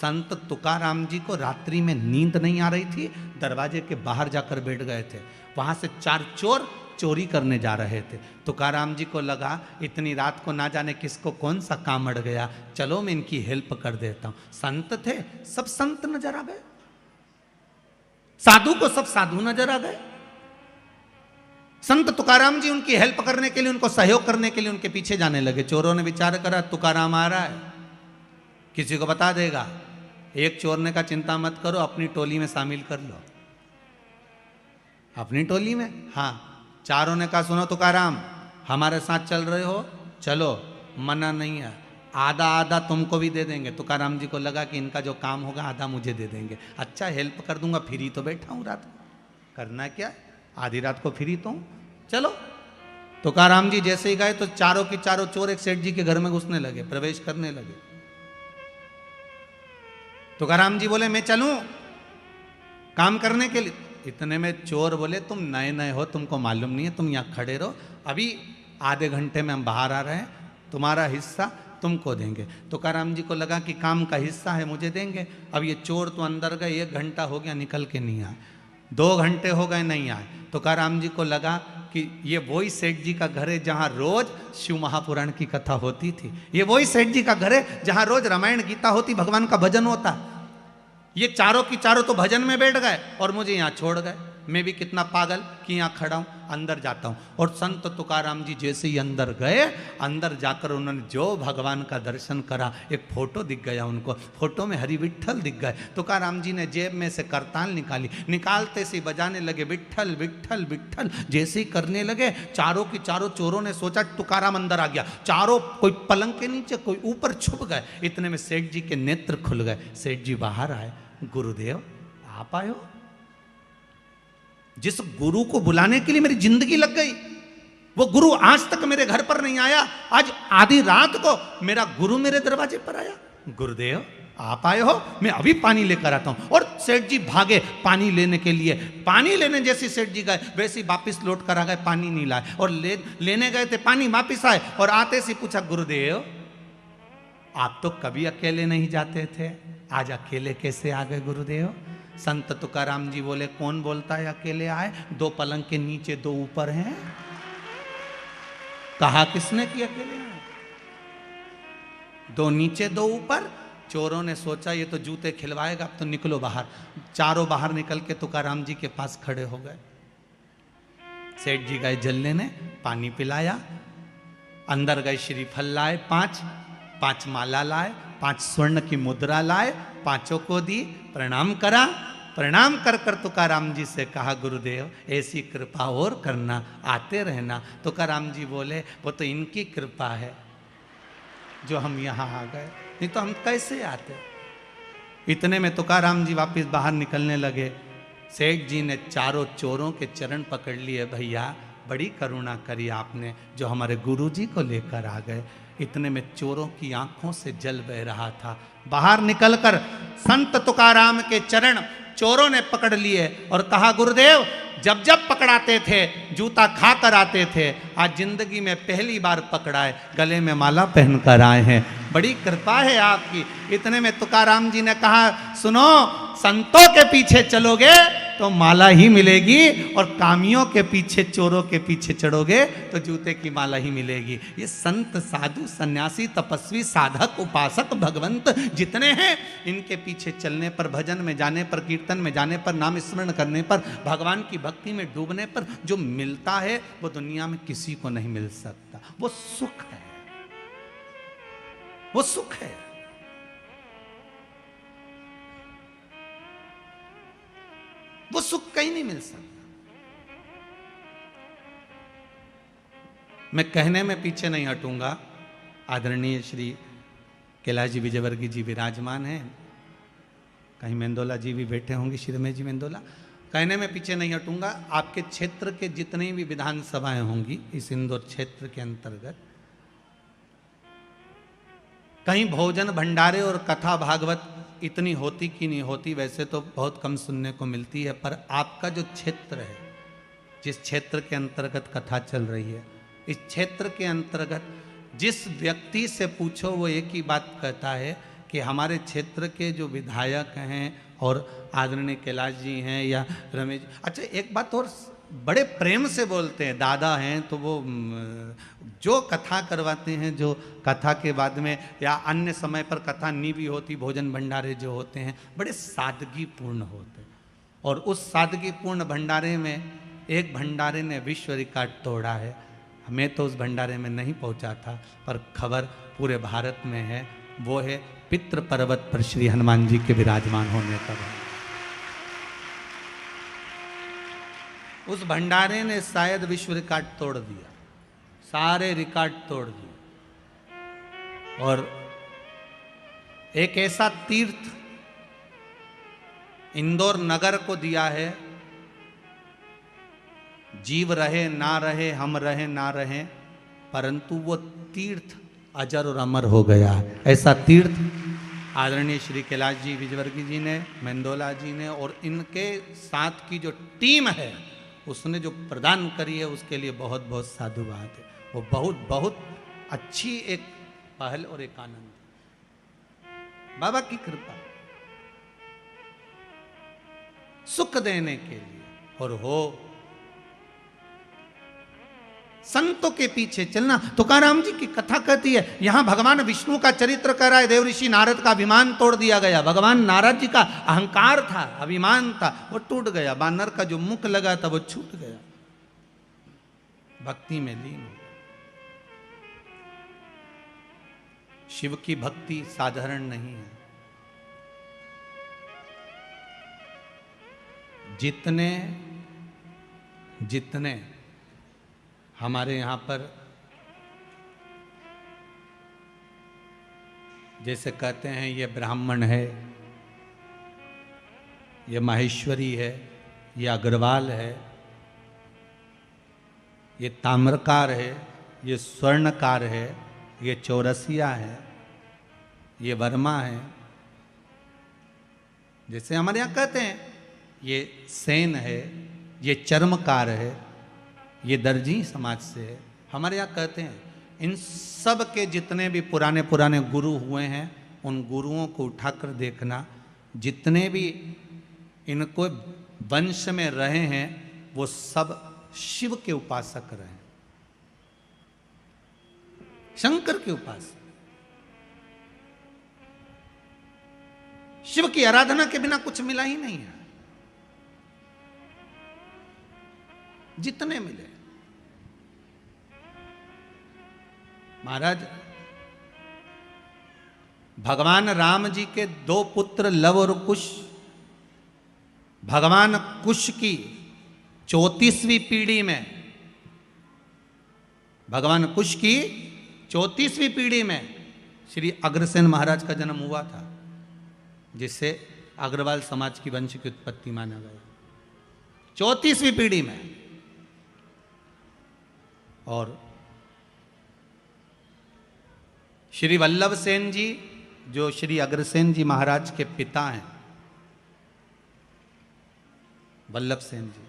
संत तुकाराम जी को रात्रि में नींद नहीं आ रही थी, दरवाजे के बाहर जाकर बैठ गए थे। वहां से 4 चोर चोरी करने जा रहे थे। तुकाराम जी को लगा इतनी रात को ना जाने किसको कौन सा काम अड़ गया, चलो मैं इनकी हेल्प कर देता हूं। संत थे, सब संत नजर आ गए, साधु को सब साधु नजर आ गए। संत तुकाराम जी उनकी हेल्प करने के लिए, उनको सहयोग करने के लिए उनके पीछे जाने लगे। चोरों ने विचार करा तुकाराम आ रहा है, किसी को बता देगा। एक चोर ने कहा चिंता मत करो, अपनी टोली में शामिल कर लो। अपनी टोली में? हाँ। चारों ने कहा सुनो तुकाराम, हमारे साथ चल रहे हो, चलो, मना नहीं है, आधा आधा तुमको भी दे देंगे। तुकाराम जी को लगा कि इनका जो काम होगा आधा मुझे दे देंगे। अच्छा, हेल्प कर दूंगा, फ्री तो बैठा हूं रात को, करना क्या, आधी रात को फ्री तो हूं, चलो। तुकाराम जी जैसे ही गए तो चारों के चारों चोर एक सेठ जी के घर में घुसने लगे, प्रवेश करने लगे। तुकाराम जी बोले मैं चलूं काम करने के लिए। इतने में चोर बोले तुम नए नए हो, तुमको मालूम नहीं है, तुम यहाँ खड़े रहो, अभी आधे घंटे में हम बाहर आ रहे हैं, तुम्हारा हिस्सा तुमको देंगे। तुकाराम जी को लगा कि काम का हिस्सा है, मुझे देंगे। अब ये चोर तो अंदर गए, 1 घंटा हो गया निकल के नहीं आए, 2 घंटे हो गए नहीं आए। तुकाराम जी को लगा कि ये वही सेठ जी का घर है जहाँ रोज शिव महापुराण की कथा होती थी, ये वही सेठ जी का घर है जहाँ रोज रामायण गीता होती, भगवान का भजन होता। ये चारों की चारों तो भजन में बैठ गए और मुझे यहाँ छोड़ गए। मैं भी कितना पागल कि यहाँ खड़ा हूँ, अंदर जाता हूँ। और संत तुकाराम जी जैसे ही अंदर गए, अंदर जाकर उन्होंने जो भगवान का दर्शन करा, एक फोटो दिख गया उनको, फोटो में हरि विट्ठल दिख गए। तुकाराम जी ने जेब में से करताल निकाली, निकालते से बजाने लगे विट्ठल विट्ठल विट्ठल। जैसे ही करने लगे, चारों की चारों चोरों ने सोचा तुकाराम अंदर आ गया, चारों कोई पलंग के नीचे, कोई ऊपर छुप गए। इतने में सेठ जी के नेत्र खुल गए, सेठ जी बाहर आए, गुरुदेव आप आए हो। जिस गुरु को बुलाने के लिए मेरी जिंदगी लग गई, वो गुरु आज तक मेरे घर पर नहीं आया, आज आधी रात को मेरा गुरु मेरे दरवाजे पर आया। गुरुदेव आप आए हो, मैं अभी पानी लेकर आता हूं। और सेठ जी भागे पानी लेने के लिए। पानी लेने जैसे सेठ जी गए, वैसे ही वापिस लौट कर आ गए, पानी नहीं लाए। और लेने गए थे, पानी वापिस आए और आते से पूछा गुरुदेव आप तो कभी अकेले नहीं जाते थे, आज अकेले कैसे आ गए गुरुदेव। संत तुकाराम जी बोले कौन बोलता है अकेले आए, 2 पलंग के नीचे 2 ऊपर हैं, कहा किसने कि अकेले आए, 2 नीचे 2 ऊपर। चोरों ने सोचा ये तो जूते खिलवाएगा, अब तो निकलो बाहर। चारों बाहर निकल के तुकाराम जी के पास खड़े हो गए। सेठ जी गए जल लेने, पानी पिलाया, अंदर गए श्रीफल लाए 5 माला लाए, 5 स्वर्ण की मुद्रा लाए, 5 को दी, प्रणाम करा। प्रणाम कर कर तुकाराम जी से कहा गुरुदेव ऐसी कृपा और करना, आते रहना। तुकाराम जी बोले वो तो इनकी कृपा है जो हम यहाँ आ गए, नहीं तो हम कैसे आते। इतने में तुकाराम जी वापस बाहर निकलने लगे। सेठ जी ने चारों चोरों के चरण पकड़ लिए, भैया बड़ी करुणा करी आपने जो हमारे गुरुजी को लेकर आ गए। इतने में चोरों की आंखों से जल बह रहा था। बाहर निकलकर संत तुकाराम के चरण चोरों ने पकड़ लिए और कहा गुरुदेव जब जब पकड़ाते थे जूता खा कर आते थे, आज जिंदगी में पहली बार पकड़ाए, गले में माला पहनकर आए हैं, बड़ी कृपा है आपकी। इतने में तुकाराम जी ने कहा सुनो, संतों के पीछे चलोगे तो माला ही मिलेगी और कामियों के पीछे, चोरों के पीछे चढ़ोगे तो जूते की माला ही मिलेगी। ये संत साधु सन्यासी तपस्वी साधक उपासक भगवंत जितने हैं, इनके पीछे चलने पर, भजन में जाने पर, कीर्तन में जाने पर, नाम स्मरण करने पर, भगवान की भक्ति में डूबने पर जो मिलता है वो दुनिया में किसी को नहीं मिल सकता। वो सुख है, वो सुख है। वो सुख कहीं नहीं मिल सकता। मैं कहने में पीछे नहीं हटूंगा। आदरणीय श्री कैलाश जी विजयवर्गीय जी विराजमान हैं, कहीं मेंदोला जी भी बैठे होंगे, श्रीमय जी मेंदोला। कहने में पीछे नहीं हटूंगा। आपके क्षेत्र के जितनी भी विधानसभाएं होंगी इस इंदौर क्षेत्र के अंतर्गत, कहीं भोजन भंडारे और कथा भागवत इतनी होती कि नहीं होती, वैसे तो बहुत कम सुनने को मिलती है, पर आपका जो क्षेत्र है, जिस क्षेत्र के अंतर्गत कथा चल रही है, इस क्षेत्र के अंतर्गत जिस व्यक्ति से पूछो वो एक ही बात कहता है कि हमारे क्षेत्र के जो विधायक हैं और आदरणीय कैलाश जी हैं या रमेश, अच्छा एक बात और, बड़े प्रेम से बोलते हैं, दादा हैं तो वो जो कथा करवाते हैं, जो कथा के बाद में या अन्य समय पर कथा नहीं भी होती, भोजन भंडारे जो होते हैं बड़े सादगीपूर्ण होते हैं। और उस सादगीपूर्ण भंडारे में एक भंडारे ने विश्व रिकॉर्ड तोड़ा है। मैं तो उस भंडारे में नहीं पहुंचा था, पर खबर पूरे भारत में है, वो है पितृ पर्वत पर श्री हनुमान जी के विराजमान होने का। उस भंडारे ने शायद विश्व रिकॉर्ड तोड़ दिया, सारे रिकॉर्ड तोड़ दिए। और एक ऐसा तीर्थ इंदौर नगर को दिया है, जीव रहे ना रहे, हम रहे ना रहे, परंतु वो तीर्थ अजर और अमर हो गया है। ऐसा तीर्थ आदरणीय श्री कैलाश जी विजयवर्गीय जी ने, मेंदोला जी ने और इनके साथ की जो टीम है उसने जो प्रदान करी है, उसके लिए बहुत बहुत साधुवाद है। वो बहुत बहुत अच्छी एक पहल और एक आनंद, बाबा की कृपा सुख देने के लिए। और हो संतों के पीछे चलना। तुकाराम जी की कथा कहती है, यहां भगवान विष्णु का चरित्र कर रहा है, देव ऋषि नारद का अभिमान तोड़ दिया गया। भगवान नारद जी का अहंकार था, अभिमान था, वो टूट गया। बानर का जो मुख लगा था वो छूट गया, भक्ति में लीन हो। शिव की भक्ति साधारण नहीं है। जितने जितने हमारे यहाँ पर जैसे कहते हैं ये ब्राह्मण है, ये माहेश्वरी है, ये अग्रवाल है, ये ताम्रकार है, ये स्वर्णकार है, ये चौरसिया है, ये वर्मा है, जैसे हमारे यहाँ कहते हैं ये सेन है, ये चर्मकार है, ये दर्जी समाज से है। हमारे यहाँ कहते हैं इन सब के जितने भी पुराने पुराने गुरु हुए हैं, उन गुरुओं को उठाकर देखना, जितने भी इनको वंश में रहे हैं वो सब शिव के उपासक रहे, शंकर के उपासक। शिव की आराधना के बिना कुछ मिला ही नहीं है, जितने मिले। महाराज भगवान राम जी के दो पुत्र लव और कुश, भगवान कुश की 34वीं पीढ़ी में, भगवान कुश की 34वीं पीढ़ी में श्री अग्रसेन महाराज का जन्म हुआ था, जिससे अग्रवाल समाज की वंश की उत्पत्ति माना गया 34वीं पीढ़ी में। और श्री वल्लभ सेन जी जो श्री अग्रसेन जी महाराज के पिता हैं, वल्लभ सेन जी,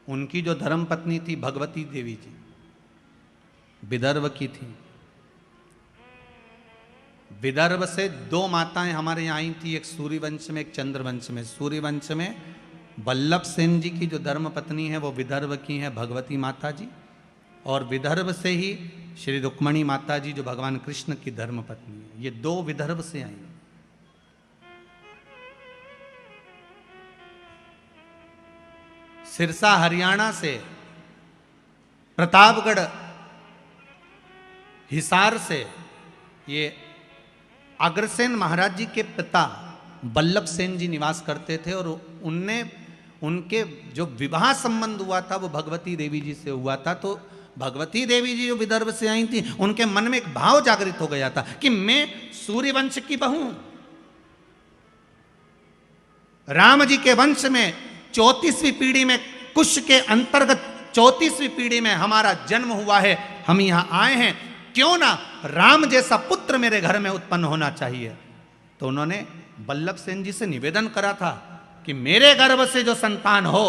उनकी जो धर्म पत्नी थी भगवती देवी जी, विदर्भ की थी। विदर्भ से दो माताएं हमारे यहाँ आई थी, एक सूर्यवंश में, एक चंद्रवंश में। सूर्यवंश में वल्लभ सेन जी की जो धर्म पत्नी है वो विदर्भ की है भगवती माता जी, और विदर्भ से ही श्री रुक्मणी माता जी जो भगवान कृष्ण की धर्म पत्नी है। ये दो विदर्भ से आई। सिरसा हरियाणा से, प्रतापगढ़ हिसार से ये अग्रसेन महाराज जी के पिता वल्लभ सेन जी निवास करते थे, और उनके जो विवाह संबंध हुआ था वो भगवती देवी जी से हुआ था। तो भगवती देवी जी जो विदर्भ से आई थी, उनके मन में एक भाव जागृत हो गया था कि मैं सूर्यवंश की बहू, राम जी के वंश में 34वीं पीढ़ी में, कुश के अंतर्गत 34वीं पीढ़ी में हमारा जन्म हुआ है, हम यहां आए हैं, क्यों ना राम जैसा पुत्र मेरे घर में उत्पन्न होना चाहिए। तो उन्होंने वल्लभ सेन जी से निवेदन करा था कि मेरे गर्भ से जो संतान हो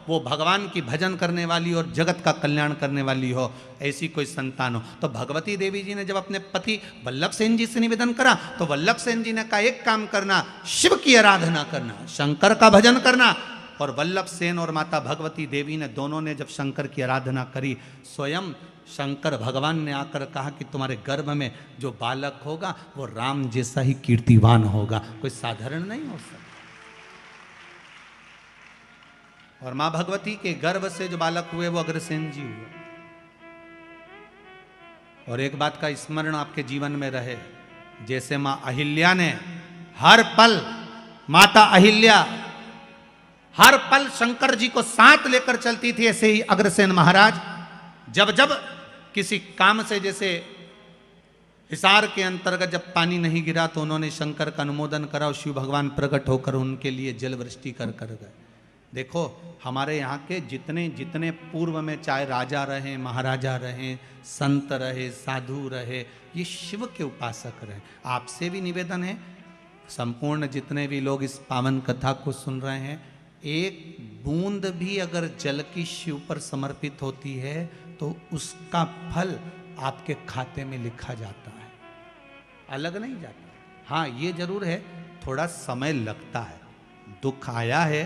वो भगवान की भजन करने वाली और जगत का कल्याण करने वाली हो, ऐसी कोई संतान हो। तो भगवती देवी जी ने जब अपने पति वल्लभ सेन जी से निवेदन करा तो वल्लभ सेन जी ने कहा एक काम करना, शिव की आराधना करना, शंकर का भजन करना। और वल्लभ सेन और माता भगवती देवी ने दोनों ने जब शंकर की आराधना करी, स्वयं शंकर भगवान ने आकर कहा कि तुम्हारे गर्भ में जो बालक होगा वो राम जैसा ही कीर्तिवान होगा, कोई साधारण नहीं हो सकता। और मां भगवती के गर्भ से जो बालक हुए वो अग्रसेन जी हुए। और एक बात का स्मरण आपके जीवन में रहे, जैसे मां अहिल्या ने हर पल, माता अहिल्या हर पल शंकर जी को साथ लेकर चलती थी, ऐसे ही अग्रसेन महाराज जब जब किसी काम से, जैसे हिसार के अंतर्गत जब पानी नहीं गिरा तो उन्होंने शंकर का अनुमोदन करा और शिव भगवान प्रकट होकर उनके लिए जल वृष्टि कर गए। देखो हमारे यहाँ के जितने जितने पूर्व में चाहे राजा रहे, महाराजा रहे, संत रहे, साधु रहे, ये शिव के उपासक रहे। आपसे भी निवेदन है, संपूर्ण जितने भी लोग इस पावन कथा को सुन रहे हैं, एक बूंद भी अगर जल की शिव पर समर्पित होती है तो उसका फल आपके खाते में लिखा जाता है, अलग नहीं जाता। हाँ ये जरूर है, थोड़ा समय लगता है, दुख आया है,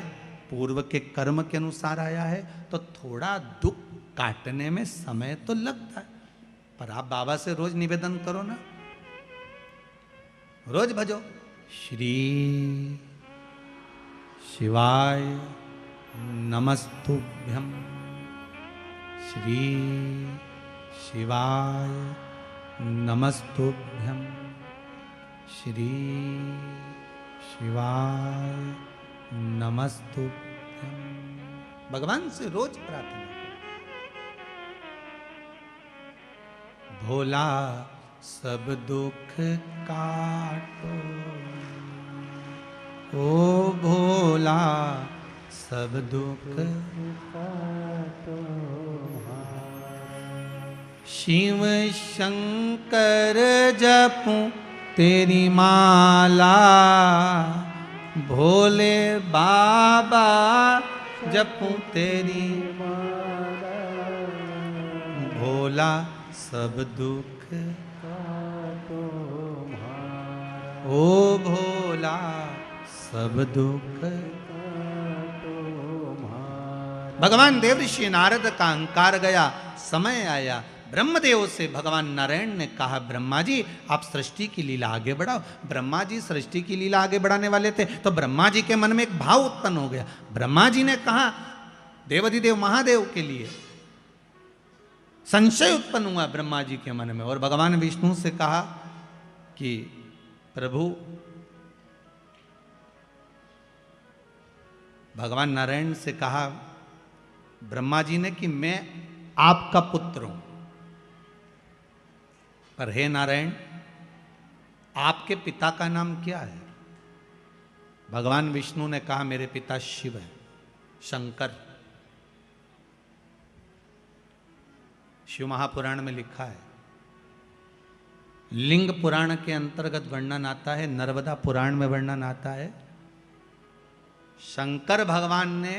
पूर्व के कर्म के अनुसार आया है, तो थोड़ा दुख काटने में समय तो लगता है। पर आप बाबा से रोज निवेदन करो ना, रोज भजो श्री शिवाय नमस्तुभ्यं, श्री शिवाय नमस्तुभ्यं, श्री शिवाय नमस्तुभ्यं। भगवान से रोज प्रार्थना करो। भोला सब दुख काटो, ओ भोला सब दुख काटो, शिव शंकर जपूं तेरी माला, भोले बाबा जपूं तेरी माला, भोला सब दुख काटो, ओ भोला सब दुख काटो। भगवान देवर्षि नारद का अहंकार गया, समय आया, ब्रह्मदेव से भगवान नारायण ने कहा ब्रह्मा जी आप सृष्टि की लीला आगे बढ़ाओ। ब्रह्मा जी सृष्टि की लीला आगे बढ़ाने वाले थे, तो ब्रह्मा जी के मन में एक भाव उत्पन्न हो गया। ब्रह्मा जी ने कहा, देवाधिदेव महादेव के लिए संशय उत्पन्न हुआ ब्रह्मा जी के मन में, और भगवान विष्णु से कहा कि प्रभु, भगवान नारायण से कहा ब्रह्मा जी ने कि मैं आपका पुत्र हूं, पर हे नारायण आपके पिता का नाम क्या है? भगवान विष्णु ने कहा मेरे पिता शिव है, शंकर। शिव महापुराण में लिखा है, लिंग पुराण के अंतर्गत वर्णन आता है, नर्मदा पुराण में वर्णन आता है, शंकर भगवान ने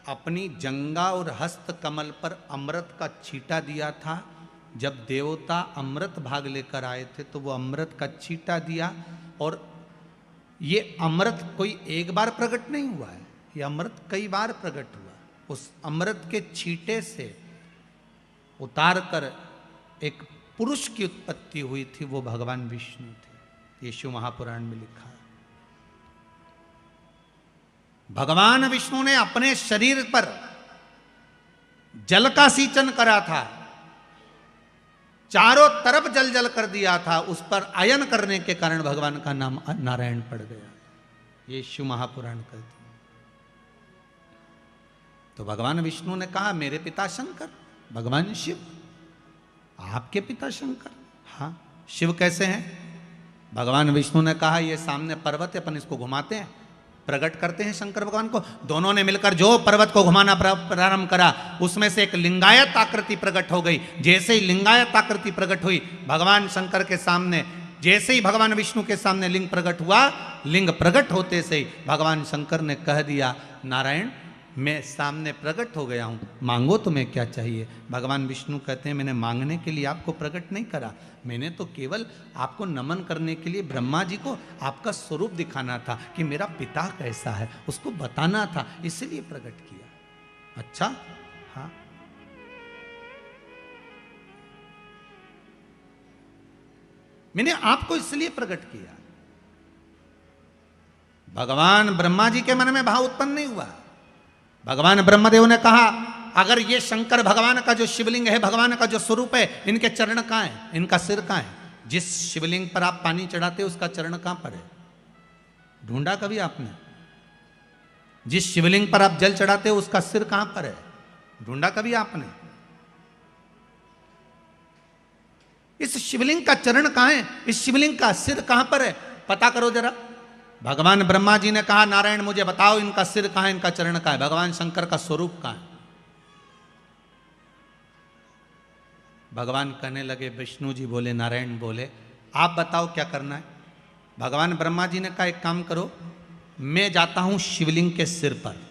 अपनी जंगा और हस्त कमल पर अमृत का छींटा दिया था। जब देवता अमृत भाग लेकर आए थे तो वो अमृत का छींटा दिया, और ये अमृत कोई एक बार प्रकट नहीं हुआ है, ये अमृत कई बार प्रकट हुआ। उस अमृत के छींटे से उतार कर एक पुरुष की उत्पत्ति हुई थी, वो भगवान विष्णु थे। ये शिव महापुराण में लिखा है। भगवान विष्णु ने अपने शरीर पर जल का सींचन करा था, चारों तरफ जल जल कर दिया था, उस पर आयन करने के कारण भगवान का नाम नारायण पड़ गया। ये शिव महापुराण कहते हैं। तो भगवान विष्णु ने कहा मेरे पिता शंकर, भगवान शिव, आपके पिता शंकर? हाँ। शिव कैसे हैं? भगवान विष्णु ने कहा ये सामने पर्वत है, अपन इसको घुमाते हैं, प्रकट करते हैं शंकर भगवान को। दोनों ने मिलकर जो पर्वत को घुमाना प्रारंभ करा, उसमें से एक लिंगायत आकृति प्रकट हो गई। जैसे ही लिंगायत आकृति प्रकट हुई, भगवान शंकर के सामने, जैसे ही भगवान विष्णु के सामने लिंग प्रकट हुआ, लिंग प्रकट होते से ही भगवान शंकर ने कह दिया नारायण मैं सामने प्रकट हो गया हूँ, मांगो तुम्हें क्या चाहिए। भगवान विष्णु कहते हैं मैंने मांगने के लिए आपको प्रकट नहीं करा, मैंने तो केवल आपको नमन करने के लिए ब्रह्मा जी को आपका स्वरूप दिखाना था कि मेरा पिता कैसा है उसको बताना था, इसलिए प्रकट किया। अच्छा हाँ, मैंने आपको इसलिए प्रकट किया। भगवान ब्रह्मा जी के मन में भाव उत्पन्न नहीं हुआ। भगवान ब्रह्मदेव ने कहा अगर ये शंकर भगवान का जो शिवलिंग है, भगवान का जो स्वरूप है, इनके चरण कहाँ है, इनका सिर कहाँ है? जिस शिवलिंग पर आप पानी चढ़ाते हो उसका चरण कहाँ पर है? ढूंढा कभी आपने? जिस शिवलिंग पर आप जल चढ़ाते हो उसका सिर कहां पर है? ढूंढा कभी आपने? इस शिवलिंग का चरण कहां है, इस शिवलिंग का सिर कहां पर है, पता करो जरा। भगवान ब्रह्मा जी ने कहा नारायण मुझे बताओ इनका सिर कहां है, इनका चरण कहां है। भगवान शंकर का स्वरूप कहां है? भगवान कहने लगे, विष्णु जी बोले, नारायण बोले आप बताओ क्या करना है। भगवान ब्रह्मा जी ने कहा एक काम करो, मैं जाता हूं शिवलिंग के सिर पर,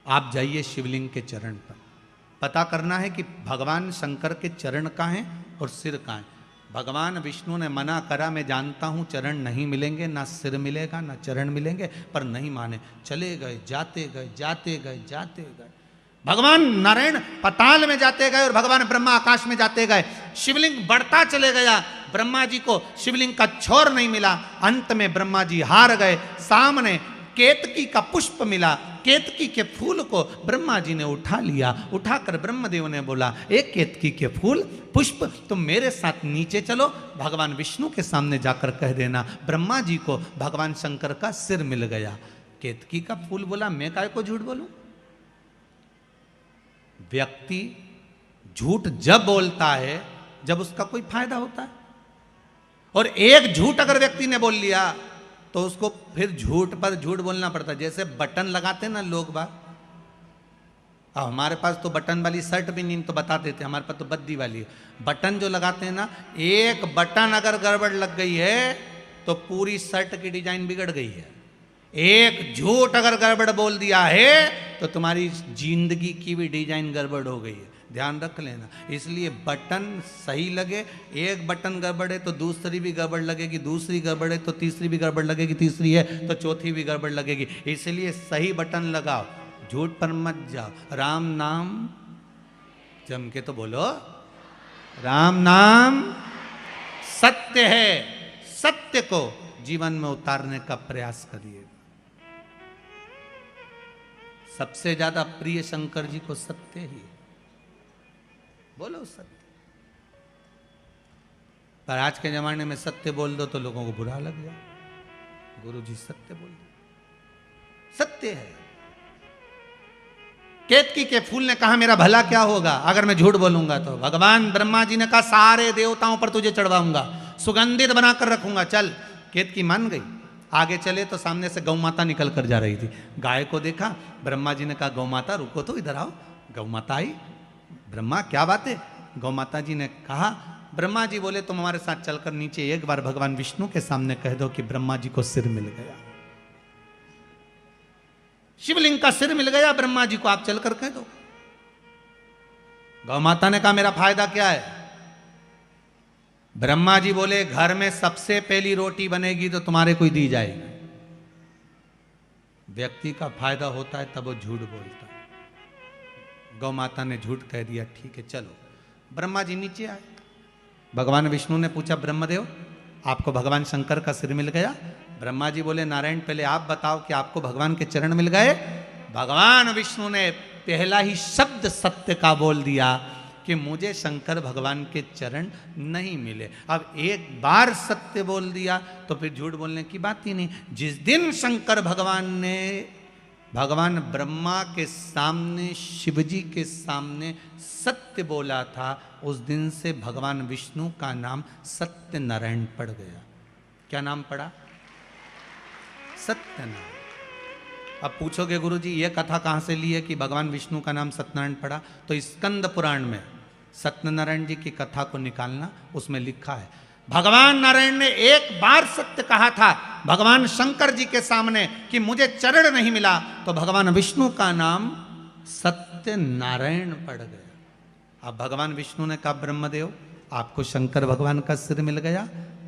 आप जाइए शिवलिंग के चरण पर। पता करना है कि भगवान शंकर के चरण कहाँ हैं और सिर कहाँ है। भगवान विष्णु ने मना करा, मैं जानता हूं चरण नहीं मिलेंगे, ना सिर मिलेगा ना चरण मिलेंगे, पर नहीं माने, चले गए, जाते गए जाते गए जाते गए। भगवान नारायण पताल में जाते गए और भगवान ब्रह्मा आकाश में जाते गए। शिवलिंग बढ़ता चले गया, ब्रह्मा जी को शिवलिंग का छोर नहीं मिला। अंत में ब्रह्मा जी हार गए। सामने केतकी का पुष्प मिला, केतकी के फूल को ब्रह्मा जी ने उठा लिया। उठाकर ब्रह्मदेव ने बोला, एक केतकी के फूल पुष्प तुम मेरे साथ नीचे चलो, भगवान विष्णु के सामने जाकर कह देना ब्रह्मा जी को भगवान शंकर का सिर मिल गया। केतकी का फूल बोला, मैं काय को झूठ बोलूं। व्यक्ति झूठ जब बोलता है जब उसका कोई फायदा होता है, और एक झूठ अगर व्यक्ति ने बोल लिया तो उसको फिर झूठ पर झूठ बोलना पड़ता है। जैसे बटन लगाते ना लोग बात, अब हमारे पास तो बटन वाली शर्ट भी नहीं तो बता देते, हमारे पास तो बद्दी वाली है। बटन जो लगाते हैं ना, एक बटन अगर गड़बड़ लग गई है तो पूरी शर्ट की डिजाइन बिगड़ गई है। एक झूठ अगर गड़बड़ बोल दिया है तो तुम्हारी जिंदगी की भी डिजाइन गड़बड़ हो गई है, ध्यान रख लेना। इसलिए बटन सही लगे, एक बटन गड़बड़ है तो दूसरी भी गड़बड़ लगेगी, दूसरी गड़बड़ है तो तीसरी भी गड़बड़ लगेगी, तीसरी है तो चौथी भी गड़बड़ लगेगी। इसलिए सही बटन लगाओ, झूठ पर मत जाओ। राम नाम जम के तो बोलो, राम नाम सत्य है, सत्य को जीवन में उतारने का प्रयास करिए। सबसे ज्यादा प्रिय शंकर जी को सत्य ही, बोलो सत्य। पर आज के जमाने में सत्य बोल दो तो लोगों को बुरा लग जाए। गुरु जी सत्य बोल दो, सत्य है। केतकी के फूल ने कहा मेरा भला क्या होगा अगर मैं झूठ बोलूंगा तो। भगवान ब्रह्मा जी ने कहा सारे देवताओं पर तुझे चढ़वाऊंगा, सुगंधित बनाकर रखूंगा, चल। केतकी मान गई। आगे चले तो सामने से गौ माता निकल कर जा रही थी। गाय को देखा, ब्रह्मा जी ने कहा गौ माता रुको तो, इधर आओ। गौ माता आई। ब्रह्मा क्या बात है? गौ माता जी ने कहा, ब्रह्मा जी बोले तुम हमारे साथ चलकर नीचे एक बार भगवान विष्णु के सामने कह दो कि ब्रह्मा जी को सिर मिल गया, शिवलिंग का सिर मिल गया ब्रह्मा जी को, आप चलकर कह दो। गौ माता ने कहा मेरा फायदा क्या है? ब्रह्मा जी बोले घर में सबसे पहली रोटी बनेगी तो तुम्हारे को ही दी जाएगी। व्यक्ति का फायदा होता है तब वो झूठ बोलता है। गौ माता ने झूठ कह दिया, ठीक है चलो। ब्रह्मा जी नीचे आए। भगवान विष्णु ने पूछा ब्रह्मदेव आपको भगवान शंकर का सिर मिल गया? ब्रह्मा जी बोले नारायण पहले आप बताओ कि आपको भगवान के चरण मिल गए? भगवान विष्णु ने पहला ही शब्द सत्य का बोल दिया कि मुझे शंकर भगवान के चरण नहीं मिले। अब एक बार सत्य बोल दिया तो फिर झूठ बोलने की बात ही नहीं। जिस दिन शंकर भगवान ने भगवान ब्रह्मा के सामने, शिवजी के सामने सत्य बोला था, उस दिन से भगवान विष्णु का नाम सत्य नारायण पड़ गया। क्या नाम पड़ा? सत्यनारायण। अब पूछोगे गुरुजी ये कथा कहाँ से ली है कि भगवान विष्णु का नाम सत्यनारायण पड़ा? तो स्कंद पुराण में सत्यनारायण जी की कथा को निकालना, उसमें लिखा है भगवान नारायण ने एक बार सत्य कहा था भगवान शंकर जी के सामने कि मुझे चरण नहीं मिला, तो भगवान विष्णु का नाम सत्य नारायण पड़ गया। अब भगवान विष्णु ने कहा ब्रह्मदेव आपको शंकर भगवान का सिर मिल गया?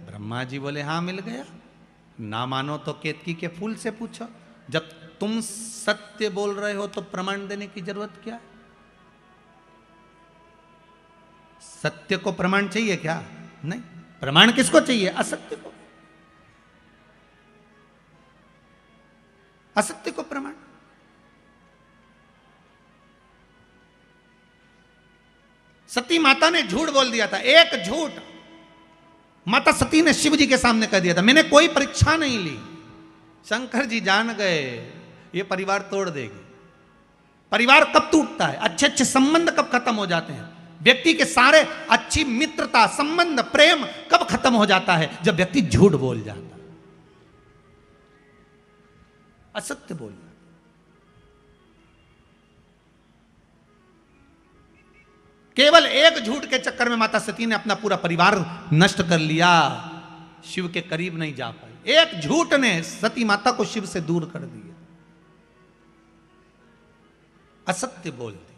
ब्रह्मा जी बोले हाँ मिल गया। ना मानो तो केतकी के फूल से पूछो। जब तुम सत्य बोल रहे हो तो प्रमाण देने की जरूरत क्या? सत्य को प्रमाण चाहिए क्या? नहीं। प्रमाण किसको चाहिए? असत्य को। असत्य को प्रमाण। सती माता ने झूठ बोल दिया था, एक झूठ माता सती ने शिव जी के सामने कह दिया था, मैंने कोई परीक्षा नहीं ली। शंकर जी जान गए ये परिवार तोड़ देगी। परिवार कब टूटता है? अच्छे अच्छे संबंध कब खत्म हो जाते हैं? व्यक्ति के सारे अच्छी मित्रता संबंध प्रेम कब खत्म हो जाता है? जब व्यक्ति झूठ बोल जाता है, असत्य बोलना। केवल एक झूठ के चक्कर में माता सती ने अपना पूरा परिवार नष्ट कर लिया, शिव के करीब नहीं जा पाई। एक झूठ ने सती माता को शिव से दूर कर दिया, असत्य बोल दी।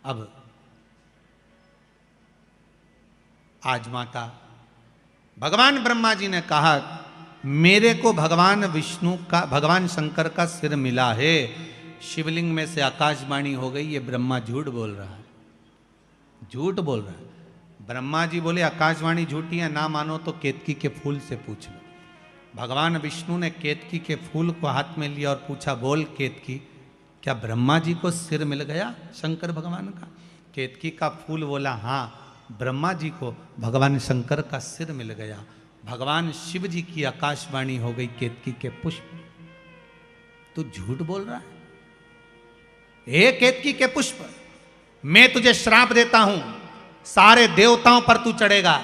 अब आज माता भगवान ब्रह्मा जी ने कहा मेरे को भगवान विष्णु का भगवान शंकर का सिर मिला है। शिवलिंग में से आकाशवाणी हो गई ये ब्रह्मा झूठ बोल रहा है, झूठ बोल रहा है। ब्रह्मा जी बोले आकाशवाणी झूठी है, ना मानो तो केतकी के फूल से पूछ लो। भगवान विष्णु ने केतकी के फूल को हाथ में लिया और पूछा बोल केतकी क्या ब्रह्मा जी को सिर मिल गया शंकर भगवान का? केतकी का फूल बोला हाँ ब्रह्मा जी को भगवान शंकर का सिर मिल गया। भगवान शिव जी की आकाशवाणी हो गई केतकी के पुष्प। तू झूठ बोल रहा है? हे केतकी के पुष्प, मैं तुझे श्राप देता हूं, सारे देवताओं पर तू चढ़ेगा